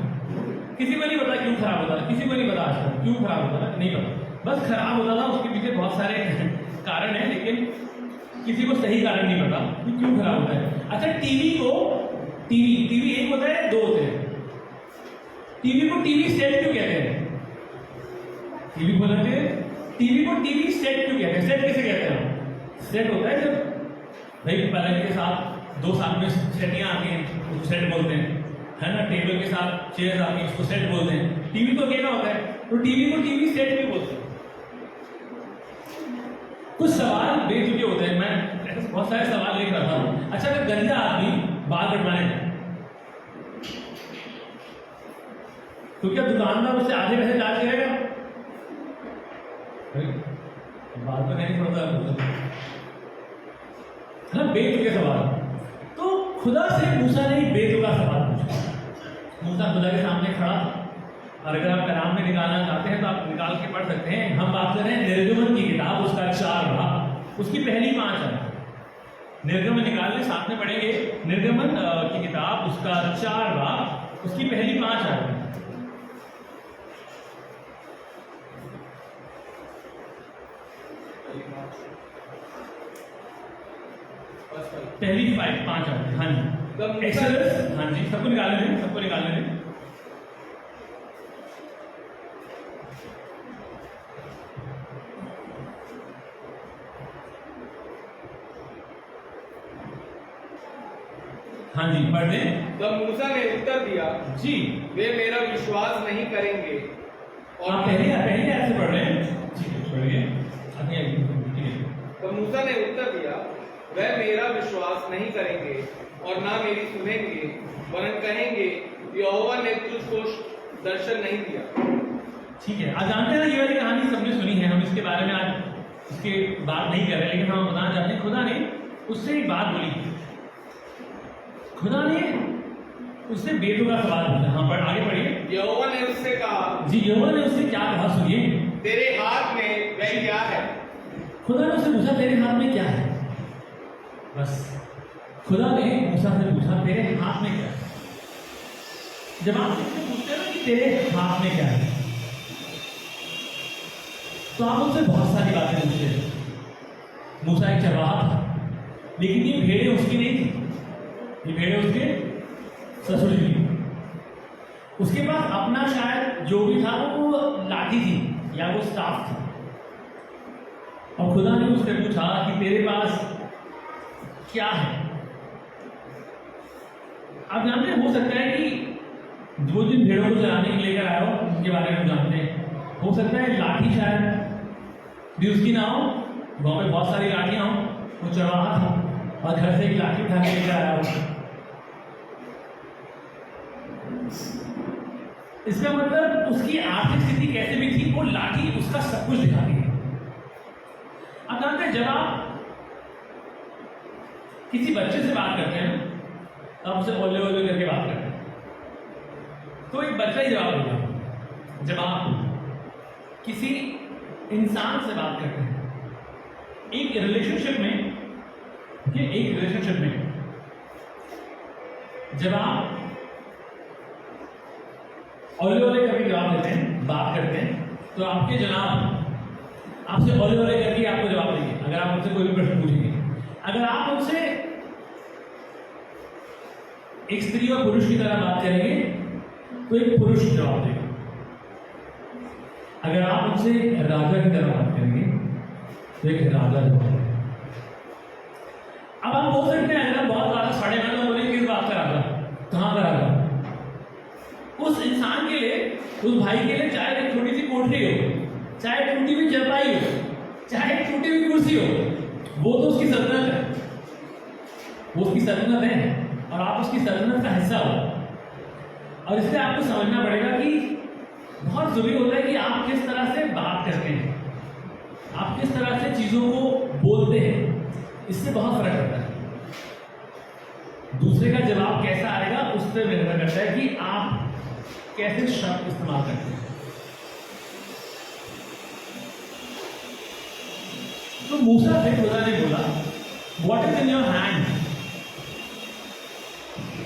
किसी को नहीं पता क्यों खराब होता था, किसी को नहीं पता आज तक क्यों खराब होता था, नहीं पता, बस खराब होता था। उसके पीछे बहुत सारे कारण है लेकिन किसी को सही कारण नहीं पता कि क्यों खराब होता है। अच्छा टीवी एक होता है, दो होते हैं। टीवी को टीवी सेट क्यों कहते हैं? टीवी बोलेंगे टीवी को टीवी सेट क्यों कहते हैं? सेट किसे कहते हैं? सेट होता है जब भाई पलंग के साथ दो साथ में सेटियां आती हैं उसको सेट बोलते हैं, है ना। टेबल के साथ चेयर आती है उसको सेट बोलते हैं। टीवी तो अकेला होता है, तो टीवी को टीवी सेट क्यों बोलते हैं? कुछ सवाल बेचुके होते हैं। मैं बहुत सारे सवाल लिख रहा था। अच्छा अगर गंजा आदमी बाल कटवाने तो क्या दुकानदार उससे आधे पैसे चार्ज करेगा? बात तो नहीं पड़ता है ना, बेतुके सवाल। तो खुदा से मूसा ने बेतुका सवाल पूछा। मूसा खुदा के सामने खड़ा, और अगर आप कलाम में निकालना चाहते हैं तो आप निकाल के पढ़ सकते हैं। हम बात कर रहे हैं निर्गमन की किताब, उसका 4 भाग, उसकी पहली 5 है। निर्गमन निकाल ले, साथ में पढ़ेंगे। निर्गमन की किताब, उसका 4 भाग, उसकी पहली 5 है। पहली 5 आते, हाँ जी। एक्सोडस, हाँ जी, सबको निकालने दें, सबको निकालने दें। हाँ जी, पढ़ दें। तब मूसा ने उत्तर दिया, जी, वे मेरा विश्वास नहीं करेंगे। और आप पहले ऐसे पढ़ रहे हैं, ठीक है, पढ़िए। ठीक है। तब मूसा ने उत्तर दिया, वह मेरा विश्वास नहीं करेंगे और ना मेरी सुनेंगे, वरन कहेंगे यहोवा ने तुझको दर्शन नहीं दिया। ठीक है, आज जानते हैं ना, ये वाली कहानी सबने सुनी है, हम इसके बारे में आज इसके बात नहीं कर रहे, लेकिन हम बताना चाहते हैं खुदा ने उससे एक बात बोली। खुदा ने उससे बेतुका सवाल पूछा। हाँ, पर आगे पढ़िए। यहोवा ने उससे कहा, जी, यहोवा ने उससे क्या कहा, सुनिए। तेरे हाथ में वह क्या है? खुदा ने उससे पूछा, तेरे हाथ में क्या है? बस खुदा ने मूसा से पूछा, तेरे हाथ में क्या है? जब आप उससे पूछते हैं ना कि तेरे हाथ में क्या है, तो आप उनसे बहुत सारी बातें पूछते हैं। मूसा एक चरवाहा था, लेकिन ये भेड़ें उसकी नहीं थी, ये भेड़ें उसके ससुर जी की। उसके पास अपना शायद जो भी था वो लाठी थी या वो स्टाफ था। और खुदा ने उससे पूछा कि तेरे पास क्या है? आप जानते हैं, हो सकता है कि जो जिन भेड़ों को चराने के लेकर आया हो उनके बारे में जानते हैं। हो सकता है लाठी शायद भी उसकी ना हो, वहां पे बहुत सारी लाठियां हो, वो चरवाहा था और घर से एक लाठी उठा के लेकर आया हो। इसका मतलब उसकी आर्थिक स्थिति कैसे भी थी, वो लाठी उसका सब कुछ दिखाती है। अब जानते हैं, जब आप किसी बच्चे से बात करते हैं तो आप उसे ओले ओले करके बात करते हैं, तो एक बच्चा ही जवाब देगा। जब आप किसी इंसान से बात करते हैं, एक रिलेशनशिप में जब आप ओले ओले करके जवाब देते हैं, बात करते हैं, तो आपके जनाब आपसे ओले ओले करके आपको जवाब देंगे। अगर आप उनसे कोई भी प्रश्न पूछेंगे, अगर आप उनसे एक स्त्री और पुरुष की तरह बात करेंगे तो एक पुरुष जवाब देगा। अगर आप उनसे राजा की तरह बात करेंगे तो एक राजा जवाब देगा। अब आप बोल सकते हैं, अगर आप बहुत ज्यादा साढ़े में बोलेंगे किस बात का राजा, कहाँ का राजा? उस इंसान के लिए, उस भाई के लिए, चाहे एक छोटी सी कोठरी हो, चाहे टूटी हुई चरपाई हो, चाहे एक टूटी हुई कुर्सी हो, वो तो उसकी सल्तनत है, वो उसकी सल्तनत है और आप उसकी सल्तनत का हिस्सा हो। और इसलिए आपको समझना पड़ेगा कि बहुत जरूरी होता है कि आप किस तरह से बात करते हैं, आप किस तरह से चीजों को बोलते हैं, इससे बहुत फर्क पड़ता है। दूसरे का जवाब कैसा आएगा उस पर निर्भर करता है कि आप कैसे शब्द इस्तेमाल करते हैं। तो मूसा से खुदा ने बोला, what is in your hand?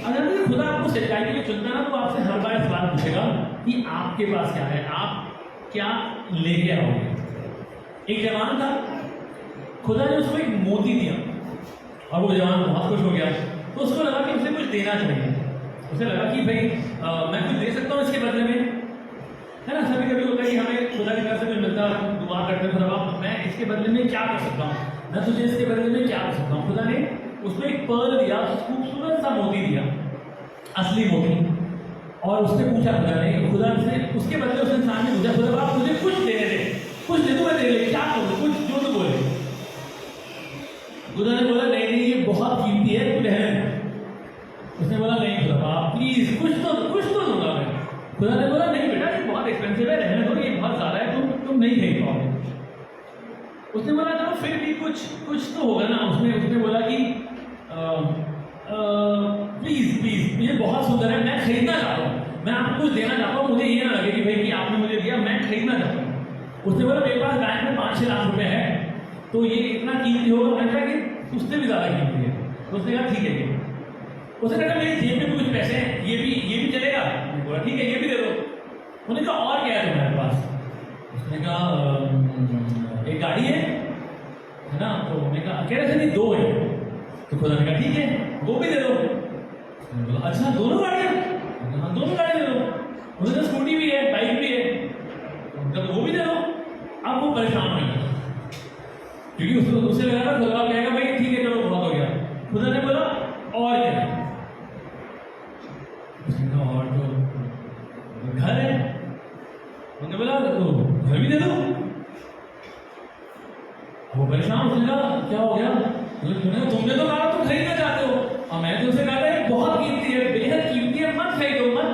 अगर खुदा आपको सच्चाई के लिए चुनता ना, तो आपसे हर बार सवाल पूछेगा कि आपके पास क्या है, आप क्या लेके आओगे। एक जवान था, खुदा ने उसको एक मोती दिया और वो जवान बहुत खुश हो गया। तो उसको लगा कि उसे कुछ देना चाहिए, उसे लगा कि भाई मैं कुछ दे सकता हूँ इसके बदले में, है ना। सभी कभी होता है कि हमें खुदा की तरफ से कुछ मिलता है, दुआ करते हैं, खुदा मैं इसके बदले में क्या कर सकता हूँ, मैं तुझे इसके बदले में क्या कर सकता हूँ। खुदा ने उसको एक पर्ल दिया, खूबसूरत सा मोती दिया, असली मोती। और उसने पूछा खुदा से, उसके बदले उस इंसान ने पूछा, खुदा आप मुझे कुछ दे दे, कुछ दे दो, मैं दे ले, क्या करूँ, कुछ जो तो बोले। खुदा ने बोला नहीं नहीं, ये बहुत कीमती है, तू रहने दे। उसने बोला नहीं खुदा आप प्लीज कुछ तो दूंगा मैं। खुदा ने बोला नहीं बेटा, ये बहुत एक्सपेंसिव है, रहने दो, ये बहुत ज्यादा है, तुम नहीं खरीद पाओगे। उसने बोला चलो फिर भी कुछ तो होगा ना। उसने बोला कि प्लीज ये बहुत सुंदर है, मैं खरीदना चाहता हूँ, मैं आपको कुछ देना चाहता हूँ, मुझे ये ना लगे कि भाई कि आपने मुझे दिया, मैं खरीदना चाहता हूँ। उसने बोला मेरे पास बैंक में 5-6 लाख रुपए है, तो ये इतना कीमती होगा, मैंने कहा कि उससे भी ज्यादा कीमती है। तो उसने कहा ठीक है। उसने कहा मेरी जेब में कुछ पैसे हैं, ये भी चलेगा। मैंने बोला ठीक है, ये भी दे दो। उन्होंने कहा और क्या है तुम्हारे पास? उसने कहा एक गाड़ी है ना। तो उन्होंने कहा कह रहे थे नहीं 2 है। तो खुदा ने कहा ठीक है, वो भी दे दो। बोला अच्छा दोनों गाड़ियाँ? हाँ दोनों गाड़ी दे दो। उन्होंने कहा स्कूटी भी है, बाइक भी है, तो वो भी दे दो। अब वो परेशान हो गया, क्योंकि उससे लगा था खुदा कहेगा भाई ठीक है चलो बहुत हो गया। खुदा ने बोला और क्या है? उसने कहा और तो घर है। उन्होंने बोला तो घर भी दे दो। वो परेशान, उसने कहा क्या हो गया? तुमने तो कहा तुम खरीदना चाहते हो, और मैं तो उसे कहा था ये बहुत कीमती है, बेहद कीमती है, मत खरीदो, मत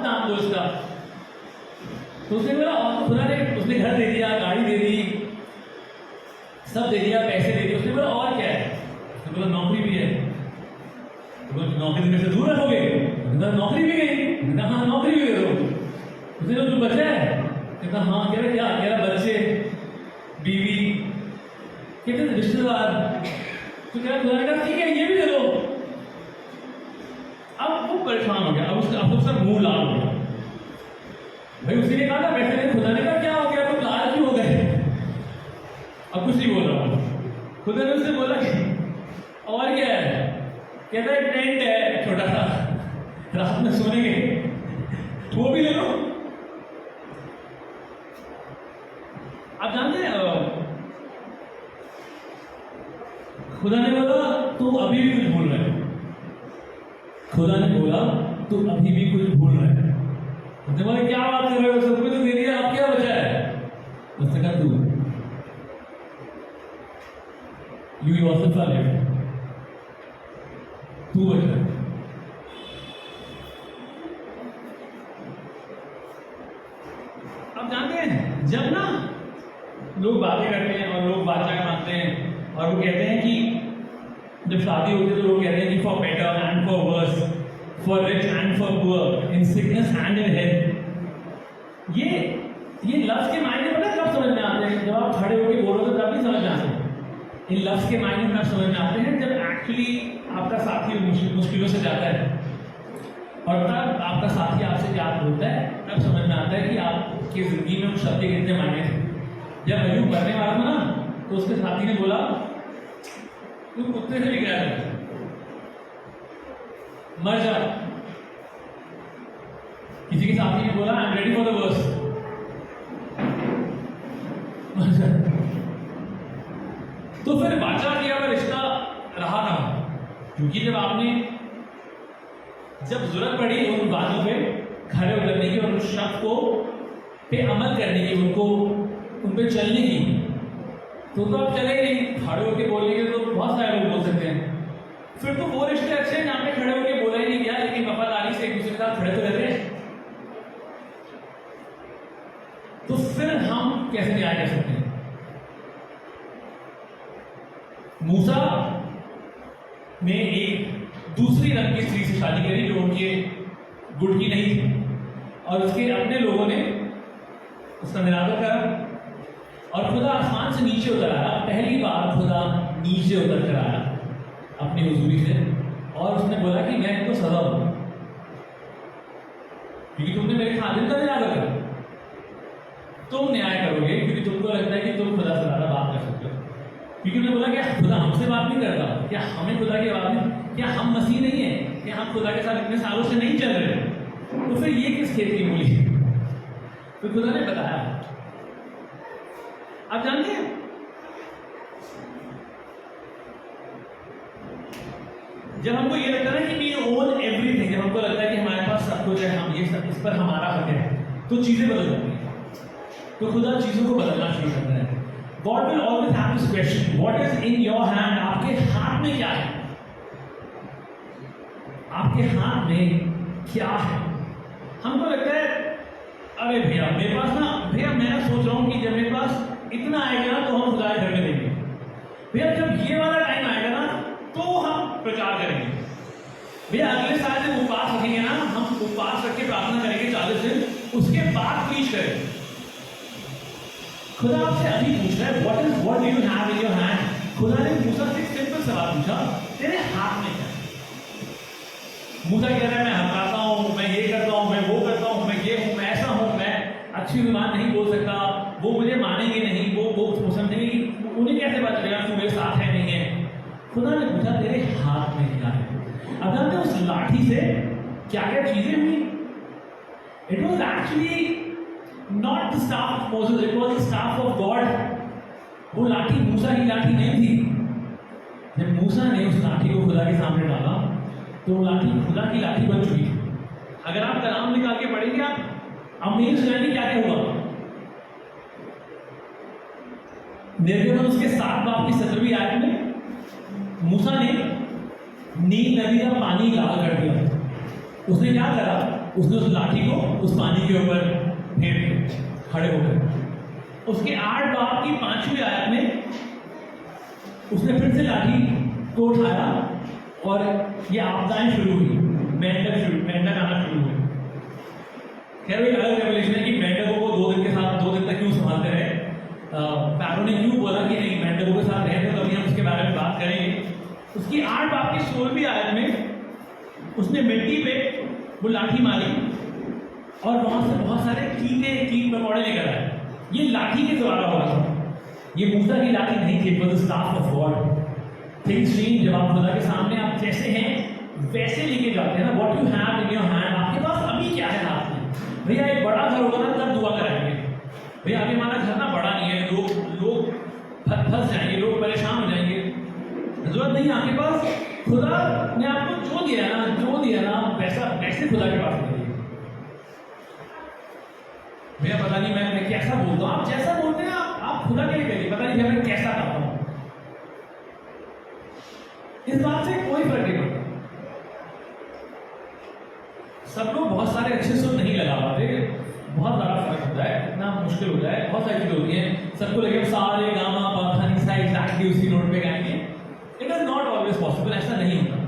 दाम दो इसका। तो उसने बोला, और तो खुदा ने उसने घर दे दिया, गाड़ी दे दी, सब दे दिया, पैसे दे दिए। उसने बोला और क्या है? उसने बोला नौकरी भी है। तो बोला नौकरी देने से दूर रखोगे? नौकरी भी गई। कहता हाँ नौकरी भी दे दो। उसने जो बचा है? कहता हाँ। कह रहे क्या? कह रहा बच्चे, बीवी, कहते रिश्तेदार। तो क्या खुदा ने कहा ठीक है ये भी दे दो। अब वो परेशान हो गया, अब उसका मुंह लाल हो गया। भाई उसी ने कहा था पैसे नहीं, खुदा ने कहा क्या हो गया, तुम लाल क्यों हो गए? अब कुछ नहीं बोल रहा हूँ। खुदा ने उससे बोला कि और क्या है? कहता है टेंट है छोटा सा, रात में सोने के, वो भी ले लो। आप जानते हैं खुदा ने बोला तू अभी भी कुछ भूल रहा है। खुदा ने बोला तू अभी भी कुछ भूल रहा है। उसने बोला क्या बात कर रहे हो, सब कुछ तो दे दिया, अब क्या बचा है? उसने कहा तू यू योरसेल्फ आर लेफ्ट, तू बचा है। आप जानते हैं जब ना लोग बातें करते हैं और लोग बादशाह मानते हैं और वो कहते हैं कि जब शादी होती है तो लोग कहते हैं कि for better and for worse, for rich and for poor, in sickness and in health. ये लफ्ज के मायने पता है कब समझ में आते हैं? जब आप खड़े होकर बोलो तो तब नहीं समझ में आते। इन लफ्ज के मायने तब समझ में आते हैं जब एक्चुअली आपका साथी मुश्किलों से जाता है और तब आपका साथी आपसे प्यार होता है, तब समझ में आता है कि आपकी जिंदगी में उन शब्द के कितने मायने थे। जब अयूब मरने वाला था ना तो उसके साथी ने बोला तू कुत्ते से भी गया है, मर जा। किसी के साथी ने बोला I am ready for the worst, मर जा। तो फिर बादशाह किया हुआ रिश्ता रहा था, क्योंकि जब जरूरत पड़ी उन बातों पे खड़े उतरने की और उस शब्द को पे अमल करने की, उनको उन पे चलने की, तो आप चले नहीं। खड़े होकर बोलने के तो बहुत सारे लोग बोल सकते हैं। फिर तो वो रिश्ते अच्छे हैं जहाँ पे खड़े होकर बोला ही नहीं गया, लेकिन वफादारी से एक दूसरे के साथ खड़े तो रहते हैं। तो फिर हम कैसे न्याय कर सकते हैं? मूसा ने एक दूसरी रंग की स्त्री से शादी करी जो उनके गुट की नहीं थी, और उसके अपने लोगों ने उसका निरादर करा और खुदा आसमान से नीचे उतर आया। पहली बार खुदा नीचे उतर कर आया अपनी हुजूरी से, और उसने बोला कि मैं इनको सजा दूंगा क्योंकि तुमने मेरे खादिम का निरादर करा। तुम न्याय करोगे क्योंकि तुमको लगता है कि तुम खुदा से ज्यादा बात कर सकते हो। क्योंकि उन्होंने बोला क्या खुदा हमसे बात नहीं करता? क्या हमें खुदा की आवाज नहीं? क्या हम मसीह नहीं है? क्या हम खुदा के साथ इतने सालों से नहीं चल रहे? तो फिर ये किस खेत की मूली? तो खुदा ने बताया। आप जानते हैं जब हमको ये लगता है कि वी ओन एवरीथिंग, जब हमको लगता है कि हमारे पास सब कुछ है, हम ये सब इस पर हमारा हक है, तो चीजें बदल जाती हैं। तो खुदा चीजों को बदलना शुरू करता है। God will always have this question, what is in your hand? आपके हाथ में क्या है? आपके हाथ में क्या है? हमको लगता है अरे भैया मेरे पास ना, भैया मैं सोच रहा हूं कि जब मेरे पास इतना आएगा ना तो हम खुदा के घर में देंगे। भैया जब ये वाला टाइम आएगा ना तो हम प्रचार करेंगे। भैया अगले साल जब उपवास रखेंगे ना, हम उपवास रख के प्रार्थना करेंगे 40 दिन, उसके बाद प्रीच करेंगे। खुदा आपसे अभी पूछ रहा है what do you have in your hand? खुदा ने मूसा से एक सिंपल सवाल पूछा, तेरे हाथ में क्या है? मूसा कह रहा है मैं हकाता हूँ, मैं ये करता हूँ, मैं वो करता हूँ, मैं ये हूँ, मैं ऐसा हूँ, मैं अच्छी जुबान नहीं बोल सकता, वो मुझे मानेंगे नहीं, वो समझेंगे कि उन्हें कैसे बात करेगा तू मेरे साथ है नहीं है। खुदा ने पूछा तेरे हाथ में क्या है? अब जानते उस लाठी से क्या क्या चीजें हुई? It was actually not the staff of Moses, it was the staff of God. वो लाठी मूसा की लाठी नहीं थी। जब मूसा ने उस लाठी को खुदा के सामने डाला तो वो लाठी खुदा की लाठी बन चुकी थी। अगर आप कलाम निकाल के पढ़ेंगे आप अमीर से जाएंगे क्या क्या हुआ। निर्गमन उसके 7 बाब की 17वीं आयत में मूसा ने नील नदी का पानी लाल कर दिया। उसने क्या करा, उसने उस लाठी को उस पानी के ऊपर फेंक दिया खड़े होकर। उसके 8 बाब की 5वीं आयत में उसने फिर से लाठी को उठाया और ये आपदाएं शुरू हुई, मेंढक आना शुरू हुए। खैर एक अलग रेवलेशन है कि मेंढकों को 2 दिन के साथ 2 दिन तक क्यों संभालते रहे, पैरों ने क्यों बोला कि नहीं मेंढकों के साथ रहते, तो अभी हम उसके बारे में बात करेंगे। उसकी 8 बाब की 16वीं आयत में उसने मिट्टी पे वो लाठी मारी और वहां से बहुत सारे कीट मकोड़े लेकर आए। ये लाठी के द्वारा हो रहा था, ये मूसा की लाठी नहीं थी, वो staff of God. Things change जब आप खुदा के सामने आप जैसे हैं वैसे लेके जाते हैं ना, what you have in your hand, आपके पास अभी क्या है हाथ में। भैया एक बड़ा घर होगा ना तब दुआ कराएंगे, भैया अभी हमारा घर ना बड़ा नहीं है, लोग फंस जाएंगे, लोग परेशान हो जाएंगे। जरूरत नहीं, आपके पास खुदा ने आपको जो दिया ना वैसे खुदा के पास करिए। भैया पता नहीं मैं कैसा बोलता हूँ, आप जैसा बोलते हैं आप खुदा के लिए करिए, पता नहीं भैया मैं कैसा करता हूँ, इस बात से कोई फर्क नहीं पड़ता। सब लोग बहुत सारे अच्छे सुर नहीं लगा पाते, बहुत ज़्यादा फर्क होता है, इतना मुश्किल होता है, बहुत सारी चीज़ें होती हैं। सबको लगे सारे गामा पा नी सा एग्जैक्टली उसी नोट पे गाएंगे, it is not always possible, ऐसा नहीं होता।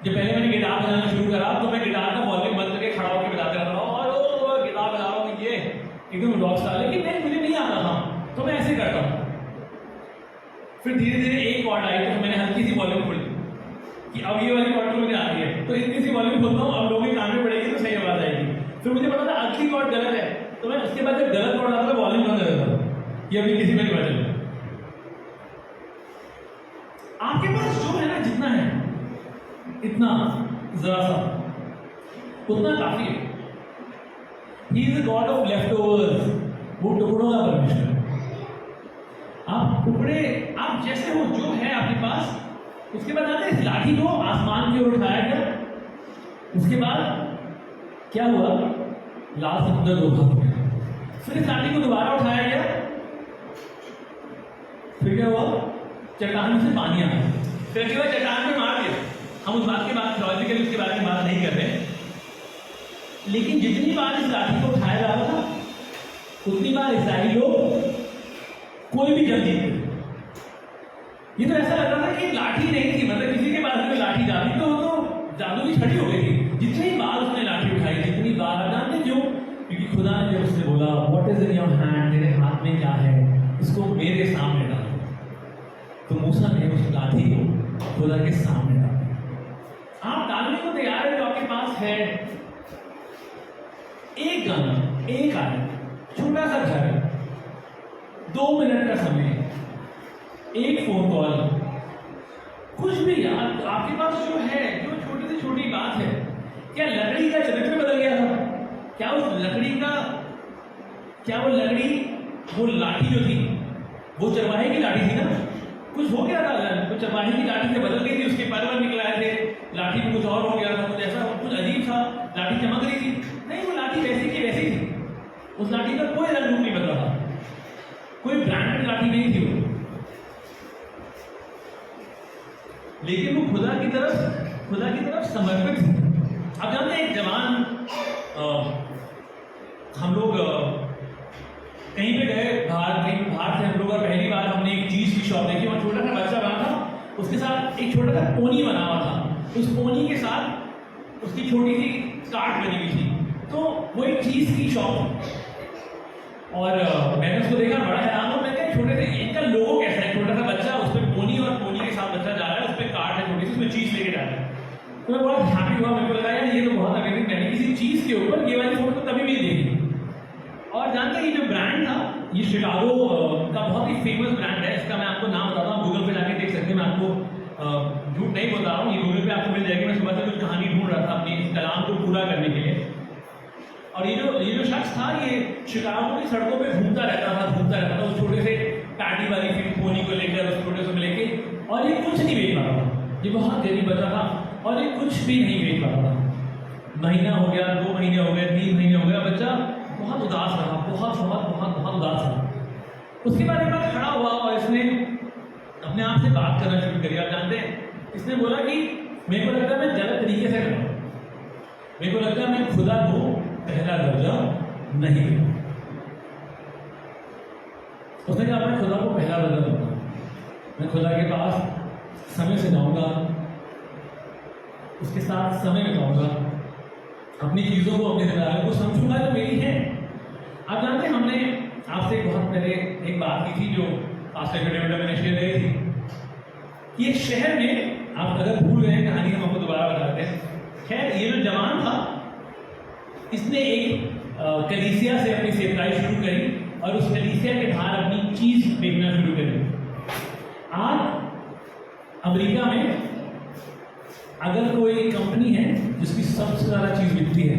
जब पहले मैंने गिटार बजाना शुरू करा तो मैं गिटार का वॉल्यूम बंद करके खड़ा होकर बजाते रहता था और गिटार बजा रहा हूँ ये एकदम रॉक स्टार, लेकिन नहीं मुझे नहीं आता था तो मैं ऐसे करता हूँ। फिर धीरे धीरे एक कॉर्ड आई तो मैंने हल्की सी वॉल्यूम खोली कि अब ये वाली कॉर्ड तो मुझे आती है, तो इतनी सी वॉल्यूम खोलता हूँ, अब लोगों के कान में पड़ेगी तो सही आवाज आएगी। फिर मुझे पता था अगली कॉर्ड गलत है, तो मैं उसके बाद जब गलत कॉर्ड आता था वॉल्यूम बंद कर देता था, ये अभी किसी में नहीं पता चला। आपके पास जो है ना, जितना है इतना जरा सा उतना काफी है। He is the God of left overs, वो टुकड़ों का परमेश्वर। आप टुकड़े आप जैसे हो, जो है आपके पास, उसके बाद आते इस लाठी को आसमान की ओर उठाया गया। उसके बाद क्या हुआ, लाल समुद्र 2 भाग हो गया। फिर इस लाठी को दोबारा उठाया गया, फिर क्या हुआ, चट्टान से पानी आया, फिर क्या हुआ, चट्टान में मार दिया। हम उस बात की बात लॉजिकली उसके बारे में बात नहीं कर रहे, लेकिन जितनी बार इस लाठी को उठाया जा रहा था उतनी बार इस्राएली लोग कोई भी जंग जीतते। ये तो ऐसा लग रहा था कि लाठी नहीं थी, मतलब किसी के पास में लाठी जाती तो जादू की छड़ी हो गई थी। जितनी बार उसने लाठी उठाई, जितनी बार जानते क्यों, क्योंकि खुदा ने जब उसने बोला what is in your hand, तेरे हाथ में क्या है, इसको मेरे सामने डालो, तो मूसा ने उस लाठी को खुदा के सामने डाला। आप डालने को तैयार है, जो आपके पास है एक गाना, एक आयत, छोटा सा घर, 2 मिनट का समय, एक फोन कॉल, कुछ भी यार आपके पास जो है, जो छोटी से छोटी बात है। क्या लकड़ी का चरित्र बदल गया था? क्या उस लकड़ी का, क्या वो लकड़ी, वो लाठी जो थी वो चरवाहे की लाठी थी ना, कुछ हो गया था, वो चरवाहे की लाठी से बदल गई थी, उसके पर निकल आए थे, लाठी में कुछ और हो गया था, कुछ ऐसा कुछ अजीब था, लाठी चमक रही थी। नहीं, वो लाठी वैसी की वैसी थी, उस लाठी का कोई रंग रूप नहीं बदला था, कोई ब्रांडेड लाठी नहीं थी वो, लेकिन वो खुदा की तरफ समर्पित थी। अब जानते हैं एक जवान, हम लोग कहीं पे गए, बाहर से हम लोग, और पहली बार हमने एक चीज की शॉप देखी, वहाँ छोटा सा बच्चा बना था, उसके साथ एक छोटा सा पोनी बना हुआ था, उस पोनी के साथ उसकी छोटी सी कार्ट बनी हुई थी, तो वो एक चीज की शॉप, और मैंने उसको देखा, बड़ा हैरान हुआ। मैं क्या छोटे से इनका लोगो कैसा है, छोटा सा बच्चा, उस पर पोनी और पोनी के साथ बच्चा जा रहा है, उस पर कार्ट है छोटी सी, उसमें चीज लेके जा रहा है। तो मैं बहुत हैप्पी हुआ, मेरे को लगा यार ये तो बहुत अमेजिंग, मैंने किसी चीज के ऊपर ये वाली फोटो तभी भी देखी। और जानते हैं ये जो ब्रांड था, ये शिकागो का बहुत ही फेमस ब्रांड है, इसका मैं आपको नाम बताता हूँ, गूगल पे जाके देख सकते हैं, मैं आपको झूठ नहीं बता रहा हूँ, ये गूगल पे आपको मिल जाएगी। मैं सुबह से कुछ कहानी ढूंढ रहा था अपनी इस कलाम को पूरा करने के लिए, और ये जो शख्स था, ये शिकागो की सड़कों पे घूमता रहता था उस छोटे से पैडी वाली पोनी को लेकर, उस छोटे से लेके, और ये कुछ नहीं बेच पा रहा था, ये बहुत गरीब बचा था, और ये कुछ भी नहीं बेच पा रहा था। महीना हो गया, 2 महीने हो गए, 3 महीने हो गया, बच्चा बहुत उदास रहा, बहुत उदास रहा। उसके बाद एक बार खड़ा हुआ और इसने अपने आप से बात करना शुरू करिए। आप जानते हैं इसने बोला कि मेरे को लगता है मैं गलत तरीके से कर रहा हूँ, मेरे को लगता है मैं खुदा को पहला दर्जा नहीं दूँ। उसने कहा मैं खुदा को पहला दर्जा दूंगा, मैं खुदा के पास समय से जाऊंगा, उसके साथ समय बिताऊंगा, अपनी चीज़ों को, अपनी जिम्मेदारियों को समझूंगा जो मेरी है। आप जानते हैं हमने आपसे बहुत पहले एक बात की थी जो पास्टर वीडियो मैंने शेयर करी थी कि एक शहर में, आप अगर भूल गए कहानी हम आपको दोबारा बताते हैं। खैर ये जो जवान था इसने एक कलीसिया से अपनी सेवकाई शुरू करी और उस कलीसिया के बाहर अपनी चीज बेचना शुरू करी। आज अमेरिका में अगर कोई कंपनी है जिसकी सबसे ज्यादा चीज बिकती है,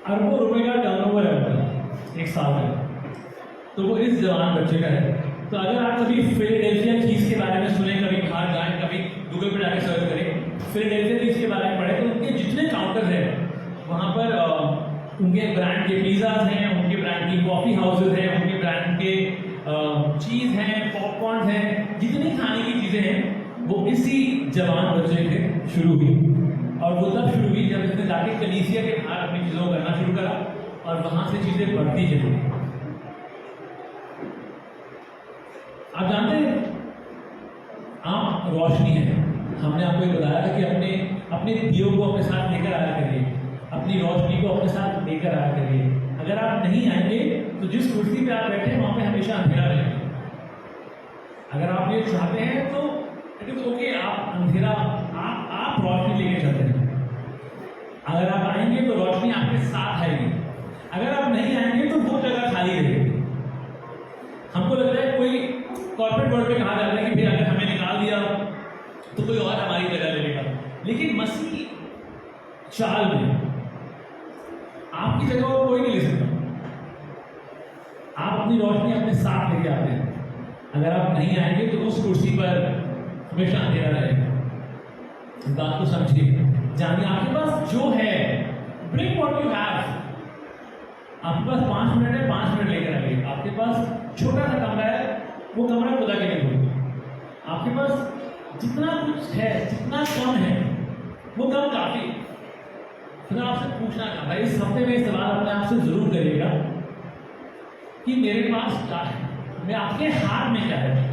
अरबों रुपए का टर्नओवर है उनका एक साल में, तो वो इस जवान बच्चे का है। तो अगर आप कभी फिलाडेल्फिया चीज के बारे में सुने, कभी बाहर जाएं, कभी गूगल पर जाकर सर्च करें फिलाडेल्फिया चीज के बारे में पढ़े, तो उनके जितने काउंटर हैं वहाँ पर उनके ब्रांड के पिज़्ज़ाज हैं, उनके ब्रांड की कॉफ़ी हाउसेज हैं, उनके ब्रांड के चीज़ हैं, पॉपकॉर्न हैं, जितनी खाने की चीज़ें हैं वो इसी जवान बच्चे से शुरू हुई। और वो तब शुरू हुई जब इसने जाके कलीसिया के बाहर अपनी चीज़ों को करना शुरू करा और वहाँ से चीज़ें बढ़ती चली। आप जानते हैं आप रोशनी है, हमने आपको ये बताया था कि अपने अपने दियों को अपने साथ लेकर आया करिए, अपनी रोशनी को अपने साथ लेकर आया करिए। अगर आप नहीं आएंगे तो जिस कुर्सी पे आप बैठे हैं वहाँ पे हमेशा अंधेरा रहेगा। अगर आप ये चाहते हैं तो इट इज ओके, आप अंधेरा आप रोशनी लेके चलते हैं। अगर आप आएंगे तो रोशनी आपके साथ आएगी, अगर आप नहीं आएंगे तो वो जगह खाली रहेगी। हमको लगता है कोई कॉर्पोरेट वर्ल्ड में कहा जाता है कि भाई अगर हमें निकाल दिया तो कोई और हमारी जगह ले लेगा, लेकिन मसीह चाल में आपकी जगह को कोई नहीं ले सकता। आप अपनी रोशनी अपने साथ लेके आते हैं, अगर आप नहीं आएंगे तो उस कुर्सी पर हमेशा अंधेरा रहेगा। इस बात को समझिए, जानिए आपके पास जो है, ब्रिंग व्हाट यू हैव। आपके पास 5 मिनट है, 5 मिनट लेकर आइए। आपके पास छोटा सा कमरा है, वो कमरा खुदा के लिए हो। आपके पास जितना कुछ है, जितना कम है, वो कम काफी। फिर आपसे पूछना चाहता है, इस हफ्ते में ये सवाल अपने आप से जरूर करिएगा कि मेरे पास क्या है, मैं आपके हाथ में क्या है।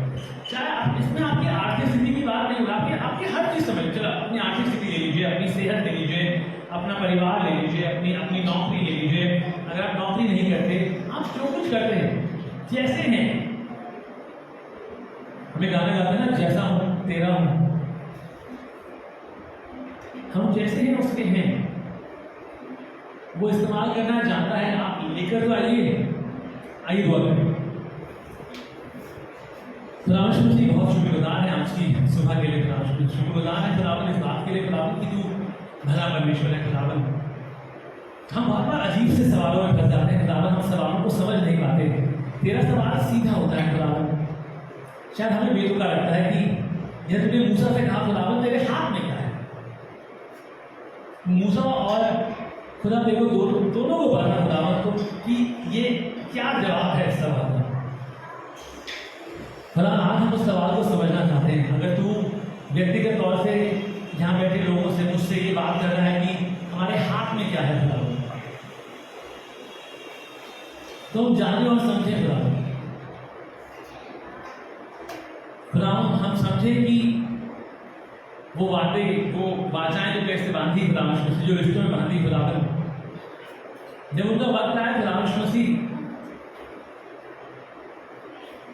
चाहे आप इसमें आपकी आर्थिक स्थिति की बात नहीं हो रहा, आपकी हर चीज समझ, चलो अपनी आर्थिक स्थिति ले लीजिए, अपनी सेहत ले लीजिए, अपना परिवार ले लीजिए, अपनी नौकरी ले लीजिए। अगर आप नौकरी नहीं करते, आप जो कुछ करते हैं, जैसे हैं, हमें गाना गाते हैं ना, जैसा हूं तेरा हूं, हम जैसे हैं उसके हैं। वो इस्तेमाल करना जानता है, आप लेकर तो आइए दुआ करें। खुदावंद जी बहुत शुक्रगुजार है आज की सुबह के लिए, खुदावंद शुक्रगुजार है खुदावंद इस बात के लिए, खुदावंद कि तू भला परमेश्वर है। खुदावंद हम बहुत बार अजीब से सवालों में फंस जाते हैं खुदावंद, हम सवालों को समझ नहीं पाते। तेरा सवाल सीधा होता है खुदावंद। शायद हमें बेतुका लगता है कि जब तुमने मूसा से कहा खुदावंद तेरे हाथ में क्या है, मूसा और खुदा देखो दोनों को पता खुदावंद को कि ये क्या जवाब है इस सवाल का। खुदा आज हम उस सवाल को समझना चाहते हैं। अगर तू व्यक्तिगत तौर से यहाँ बैठे लोगों से मुझसे ये बात कर रहा है कि हमारे हाथ में क्या है खुदा, तो हम जाने और समझें खुदा हम समझे कि वो बातें, वो वाचाएं जो कैसे बांधी खुदा मसीह, जो रिश्तों में बांधी खुदा, जब उनका वक्त आया खुदा मसीह,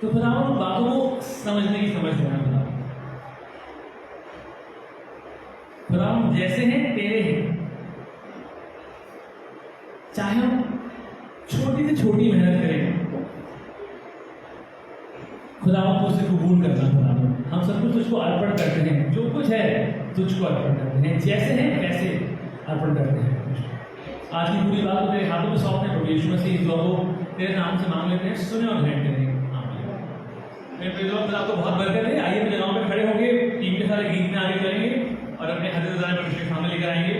तो खुदा उन बातों को समझने की समझ देना। खुदा हम जैसे हैं तेरे हैं, चाहे हम छोटी से छोटी मेहनत करें, खुदा को उसे कबूल करना। खुदा हम सब कुछ तुझको अर्पण करते हैं, जो कुछ है तुझको अर्पण करते हैं, जैसे हैं वैसे अर्पण करते हैं। आज की पूरी बात को तेरे हाथों में सौंपते हैं प्रभु यीशु मसीह। इस दुआ को तेरे नाम से मांग लेते हैं, सुने और ग्रहण करें। आपको बहुत बरकत है। आइए अपने जगहों पे खड़े होंगे, टीम के सारे गीत में आगे करेंगे और अपने हज़रत परमेश्वर के सामने लेकर आएंगे।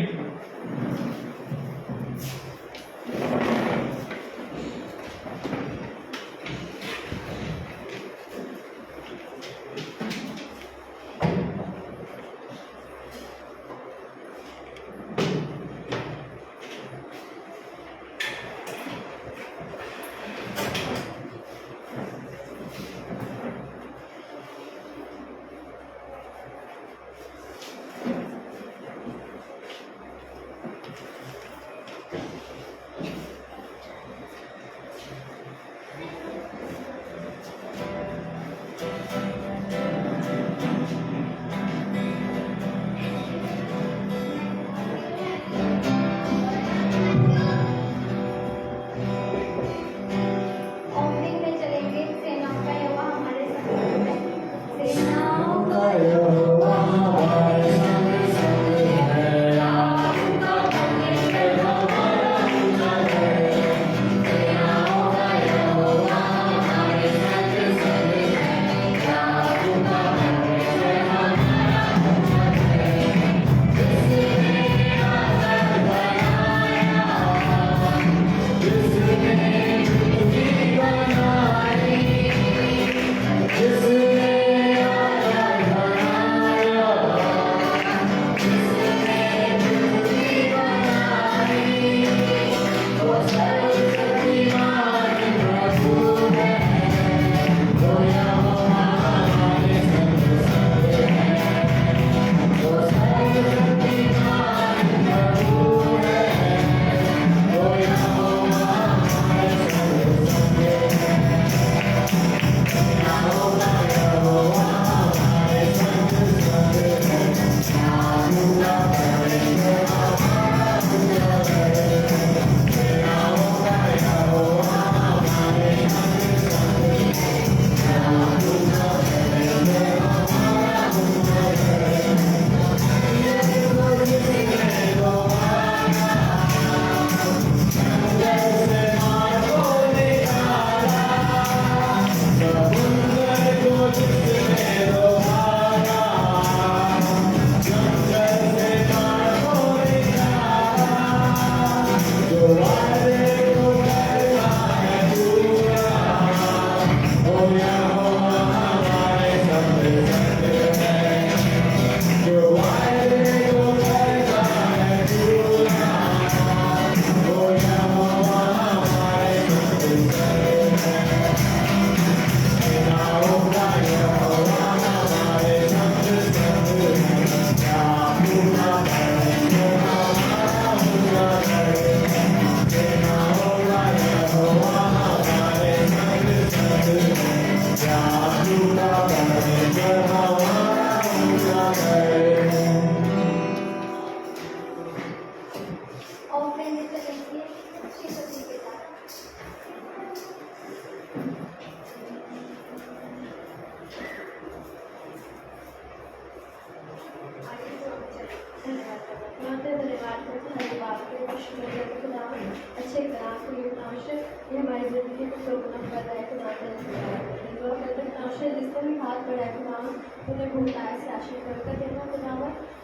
खुश मिल जाए खुदा अच्छे कलाम को ये तमाशा ये हमारी ज़िंदगी को दोगुना कर रहा है खुदा दुआ करते तमाशा जिसने भी हाथ बढ़ाया खुदा उन्हें भूताए से आशीर्वाद कर देना खुदा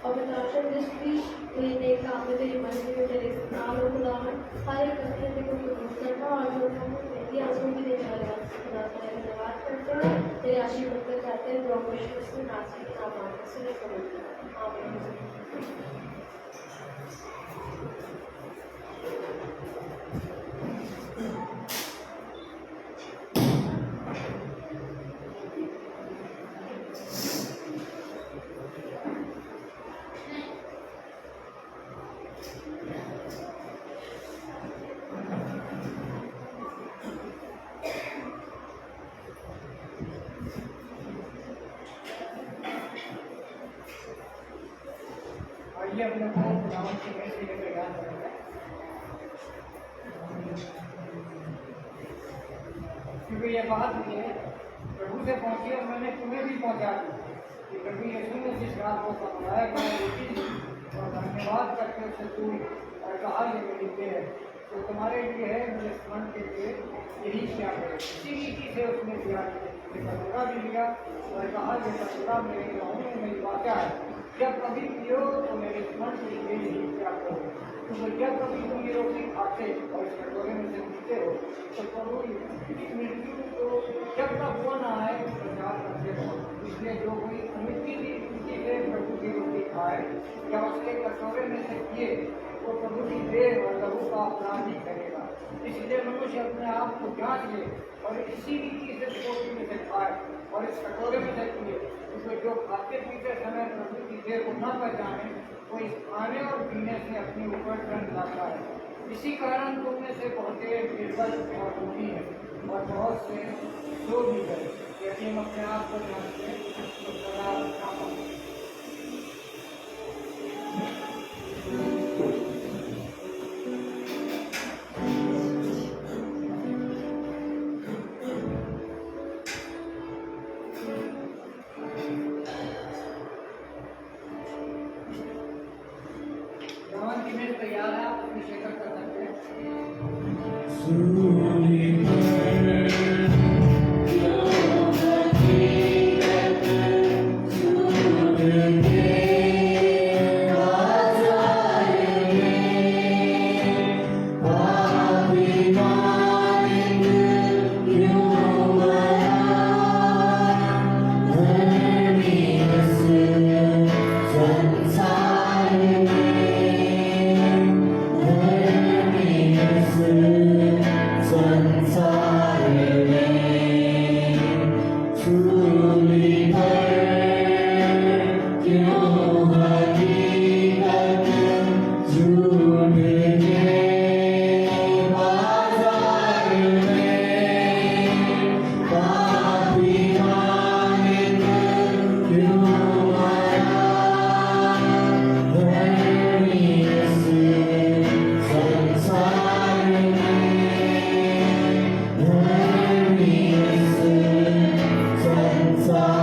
और तमाशा जिस भी नए काम में तेरी मर्जी में तेरे नाम हो खुदा हर एक करने को कबूल करना और जो मेरी आंसू भी देने वाले खुदा का धन्यवाद करते हैं तेरे आशीर्वाद कर चाहते हैं दुआ को यीशु मसीह नाम से नाम से कबूल करना आमीन। आइए अपने को खुदावन की कैसे लेकर याद करेंगे क्योंकि ये बात ये प्रभु से पहुंची और मैंने तुम्हें भी पहुंचा दी कि प्रभु यीशु ने जिस रात को पकड़ाया और धन्यवाद करके उसे तू और कहा ये मेरी देह है तो तुम्हारे लिए है मेरे स्मरण के लिए यही क्या करे इसी रीति से उसने दिया कटोरा भी लिया और कहा ये कटोरा मेरे लहू में मेरी वाचा है जब कभी पियो तो मेरे स्मरण के लिए यही क्या करो तो जब कभी तुम ये रोटी खाते और इस कटोरे में से पीते हो तो प्रभु की मृत्यु को जब तक वो ना आए प्रचार करते हो इसलिए जो कोई अमिति रीति से प्रभु की रोटी खाए या उसके कटोरे में से पिए वो प्रभु की देह और लहू का अपराध ही करेगा इसलिए मनुष्य अपने आप को जांच ले और इसी रीति से रोटी में से खाए और इस कटोरे में से पिए उसमें जो खाते पीते समय प्रभु की देह को न पहचाने वो इस खाने और पीने से अपने ऊपर दंड लाता है इसी कारण तुम में से बहुते निर्बल और दुखी है और बहुत से सो भी गए यदि हम अपने आप को जानते तो सदा काम तैयार है आप अभिषेक कर सकते संसार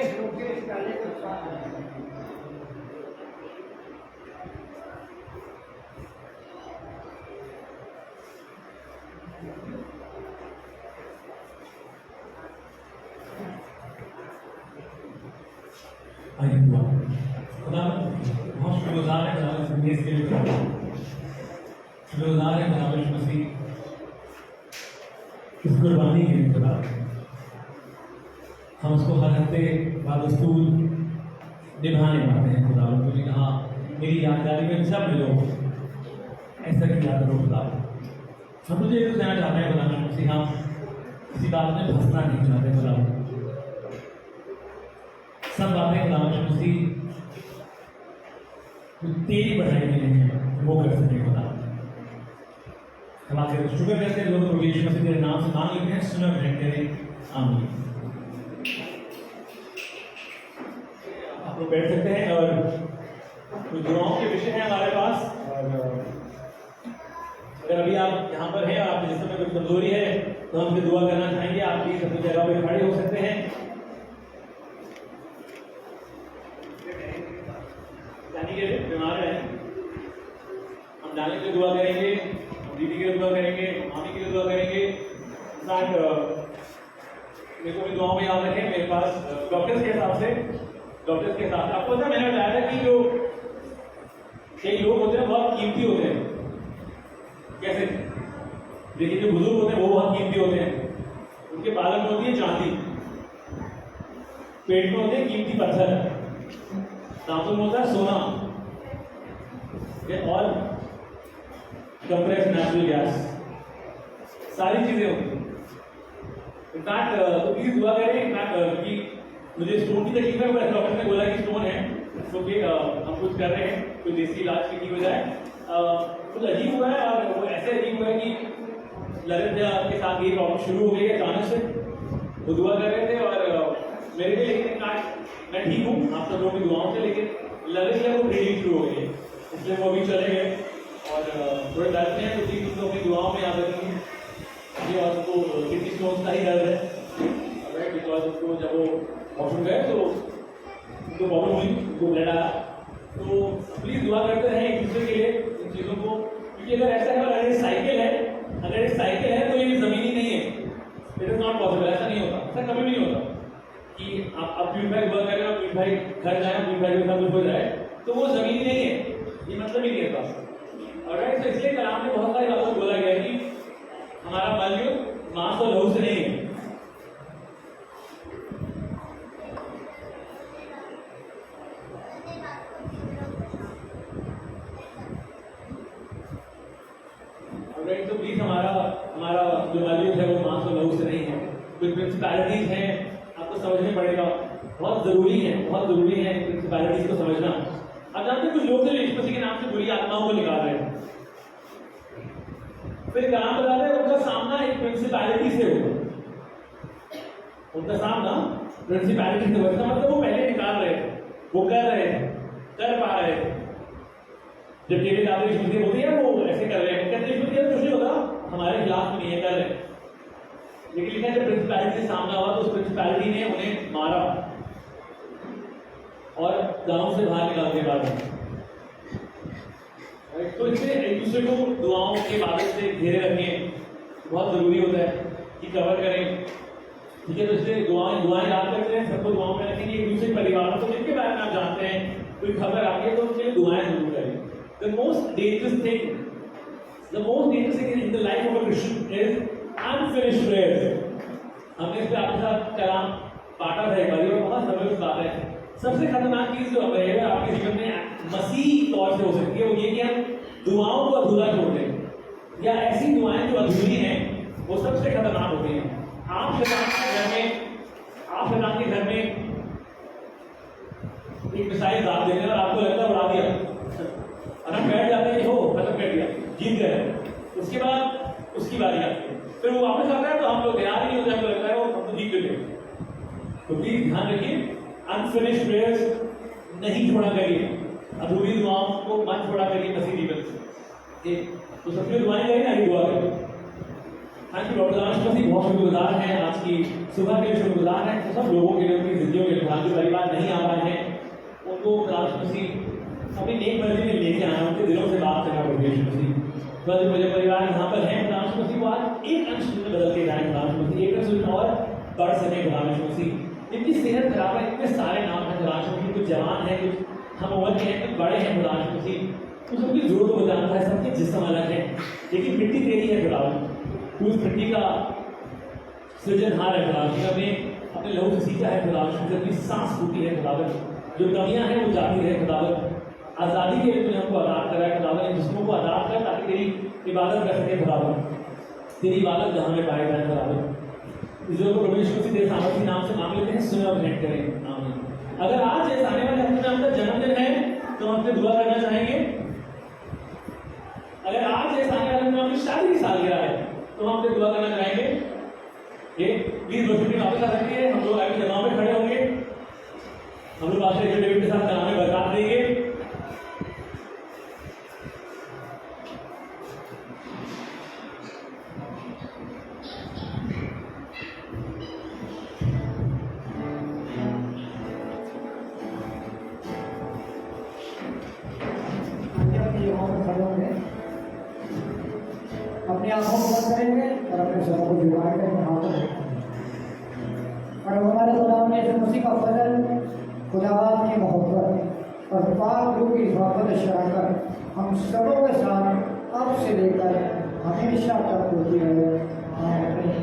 विशेष रूप से इस कार्य को उत्साह है। खुदा बहुत शुक्रगुजार है खुदा संदेश के लिए, शुक्रगुजार है खुदा यीशु मसीह इस कुर्बानी के लिए। खुदा हम उसको हर हफ्ते बादस्तूर निभाने पाते हैं। खुदा तुमने कहा मेरी यादगारी में जब मिलो ऐसा किया करो। खुदा हम तुझे एक कहना चाहते हैं खुदा यीशु मसीह, हम किसी बात में फंसना नहीं चाहते। खुदा सब बातें खुदा यीशु मसीह तेरी बढ़ाई में नहीं है वो कर सके। खुदा हम आपके शुक्र करते हैं लोग प्रभु यीशु मसीह तेरे नाम से मांग लेते हैं, सुना ग्रहण करें, आमीन। आप लोग बैठ सकते हैं और कुछ दुआओं के विषय हैं हमारे पास। और अगर अभी आप यहाँ पर हैं और आपके जिस्म में कोई कमजोरी है तो हम फिर दुआ करना चाहेंगे। आप भी अपनी जगह पे खड़े हो सकते हैं। यानी कि बीमार है, हम डालने के लिए दुआ करेंगे, दीदी के लिए दुआ करेंगे, मामी के लिए दुआ करेंगे। मेरे को भी दुआओं में याद रखें। मेरे पास डॉक्टर्स के हिसाब से आपको पता मैंने बताया था कि जो कई लोग होते हैं बहुत कीमती होते हैं। कैसे? देखिए जो बुजुर्ग होते हैं वो बहुत कीमती होते हैं। उनके पालक में होती है चांदी, पेट में होते हैं कीमती पत्थर, नाखून में होता है सोना और कंप्रेस्ड नेचुरल गैस, सारी चीजें होती हैं। इनफैक्ट तो प्लीज दुआ करें। इनफैक्ट कि मुझे स्टोन की तकलीफ है, डॉक्टर ने बोला कि स्टोन है, तो हम कुछ कर रहे हैं, कोई देसी इलाज की हो जाए। कुछ अजीब हुआ है और वो ऐसे अजीब हुआ है कि ललित के साथ ये प्रॉब्लम शुरू हो गई है अचानक से। वो दुआ कर रहे थे और मेरे लिए, लेकिन मैं ठीक हूँ आप सब लोगों की दुआओं से, लेकिन ललित है वो ब्लीडिंग शुरू हो गई है, इसलिए वो अभी चले गए और थोड़े दर्द में है। तो प्लीज उनको अपनी दुआओं में याद रखेंगे। और उसको किडनी स्टोन का ही दर्द है, बिकॉज उसको जब वो वॉशरूम गए तो उनको प्रॉब्लम हुई, उनको ब्लड आया। तो प्लीज दुआ करते रहें एक दूसरे के लिए इन चीज़ों को, क्योंकि अगर ऐसा है, अगर एक साइकिल है तो ये जमीनी नहीं है। इट इज नॉट पॉसिबल, ऐसा नहीं होता, ऐसा कभी नहीं होता कि आप पीठ भाई वर्क करें और पीठ भाई घर जाए, पीठ भाई के साथ कुछ हो जाए, तो वो जमीनी नहीं है, ये मतलब ही नहीं है। और तो इसलिए कलाम में बहुत सारी बातों बोला गया कि हमारा बल मांस और लहू से नहीं है। तो प्लीज हमारा जो वैल्यूज है वो मांस और लहू से नहीं है। कुछ प्रिंसिपैलिटीज हैं, आपको समझने पड़ेगा, बहुत जरूरी है प्रिंसिपैलिटीज को समझना। आप जानते हैं कुछ लोग थे यीशु मसीह के नाम से बुरी आत्माओं को निकाल रहे हैं, फिर कलाम बताते हैं उनका सामना एक प्रिंसिपैलिटी से होगा। उनका सामना प्रिंसिपैलिटी से होगा, मतलब वो पहले निकाल रहे थे, वो कर पा रहे थे। जब ये किताबें यीशु मसीह होती है वो ऐसे कर रहे हैं, कहते हैं यीशु मसीह कुछ नहीं होता, हमारे खिलाफ नहीं है, कर रहे हैं। लेकिन लिखा है जब प्रिंसिपैलिटी से सामना हुआ तो उस प्रिंसिपैलिटी ने उन्हें मारा और गांव से बाहर निकालने का। तो इसलिए एक दूसरे को दुआओं के इबादत से घेरे रखें, बहुत जरूरी होता है कि कवर करें, ठीक है। तो इसलिए दुआएं याद करते हैं, सबको दुआओं में रखेंगे। एक दूसरे परिवारों को जिनके बारे में आप जानते हैं कोई खबर आती है तो उनके लिए दुआएं जरूर करें। The most dangerous thing in the life of a Christian is unfinished prayers. हमने इस पे आपके साथ कलाम बांटा था एक बार, और बहुत जबरदस्त बात है। सबसे खतरनाक चीज जो रहेगा आपके जीवन में मसीह तौर से हो सकती है वो ये कि हम दुआओं को अधूरा छोड़ दें, या ऐसी दुआएं जो अधूरी हैं वो सबसे खतरनाक होती हैं। आप शैतान के घर में एक मिसाइल दाग देते हैं और आपको लगता है उड़ा दिया, और हम बैठ जाते हैं हो खत्म कर दिया, जीत गए। उसके बाद उसकी बारी आती है, फिर वो वापस आता है तो हम लोग तैयार नहीं होते, हमको लगता है वो हम तो जीत गए। तो प्लीज ध्यान रखिए, अनफिनिश्ड प्रेयर्स नहीं छोड़ा करिए, अधूरी दुआओं को मत छोड़ा करिए मसीह जीवन से। तो सबसे दुआएं करें ना, दुआ करें। हाँ जी, डॉक्टर राम मसीह बहुत शुक्रगुजार हैं, आज की सुबह के लिए शुक्रगुजार हैं। तो सब लोगों के लिए उनकी जिंदगियों के दौरान जो परिवार नहीं आ पाए हैं उनको राम मसीह अपनी नेक मर्जी में लेके आए, उनके दिलों से बात करना पड़ेगी यीशु मसीह। तो जो मुझे परिवार यहाँ पर हैं राम मसीह को आज एक अंश में बदल के जाए राम मसीह, एक अंश और बढ़ सके राम मसीह। इनकी सेहत खराब है, इतने सारे नाम हैं राम मसीह, कुछ जवान है, कुछ हम उम्र के हैं, कुछ बड़े हैं राम मसीह, तो सबकी जरूरत को जानता है, सबके जिस्म अलग है, लेकिन मिट्टी तेरी है खुदावन, उस मिट्टी का सृजनहार है खुदावन, अपने अपने लोगों से सीखा है खुदावन, जबकि सांस फूटी है खुदावन, जो कमियां हैं वो जाती रहे खुदावन, आज़ादी के लिए तूने हमको आज़ाद करा है खुदावन, इन जिस्मों को आज़ाद कर ताकि तेरी इबादत कर सके खुदावन, तेरी इबादत जहाँ में पाए जाए खुदावन। जो प्रभु यीशु मसीह तेरे सामर्थी नाम से मांग लेते हैं, सुने और भेंट करें, आमीन। अगर आज इस आने वाले हफ्ते में आपका जन्मदिन है तो हम आपसे दुआ करना चाहेंगे। अगर आज इस आने वाले में आपकी शादी की सालगिरह है तो हम आपसे दुआ करना चाहेंगे। ये प्लीज रोशनी वापस आ सकती है, हम लोग आगे जगहों पे खड़े होंगे, हम लोग पास्टर डेविड के साथ कलाम में बरकत देंगे। अपनी आंखों को बंद करेंगे और अपने सरों को झुका कर हाथों में और हमारे खुदा ने यीशु मसीह का फजल, खुदावंद की मोहब्बत और पाक रूह की हिफाजत शराकत हम सबों के साथ अब से लेकर हमेशा तक होती रहे। आमीन।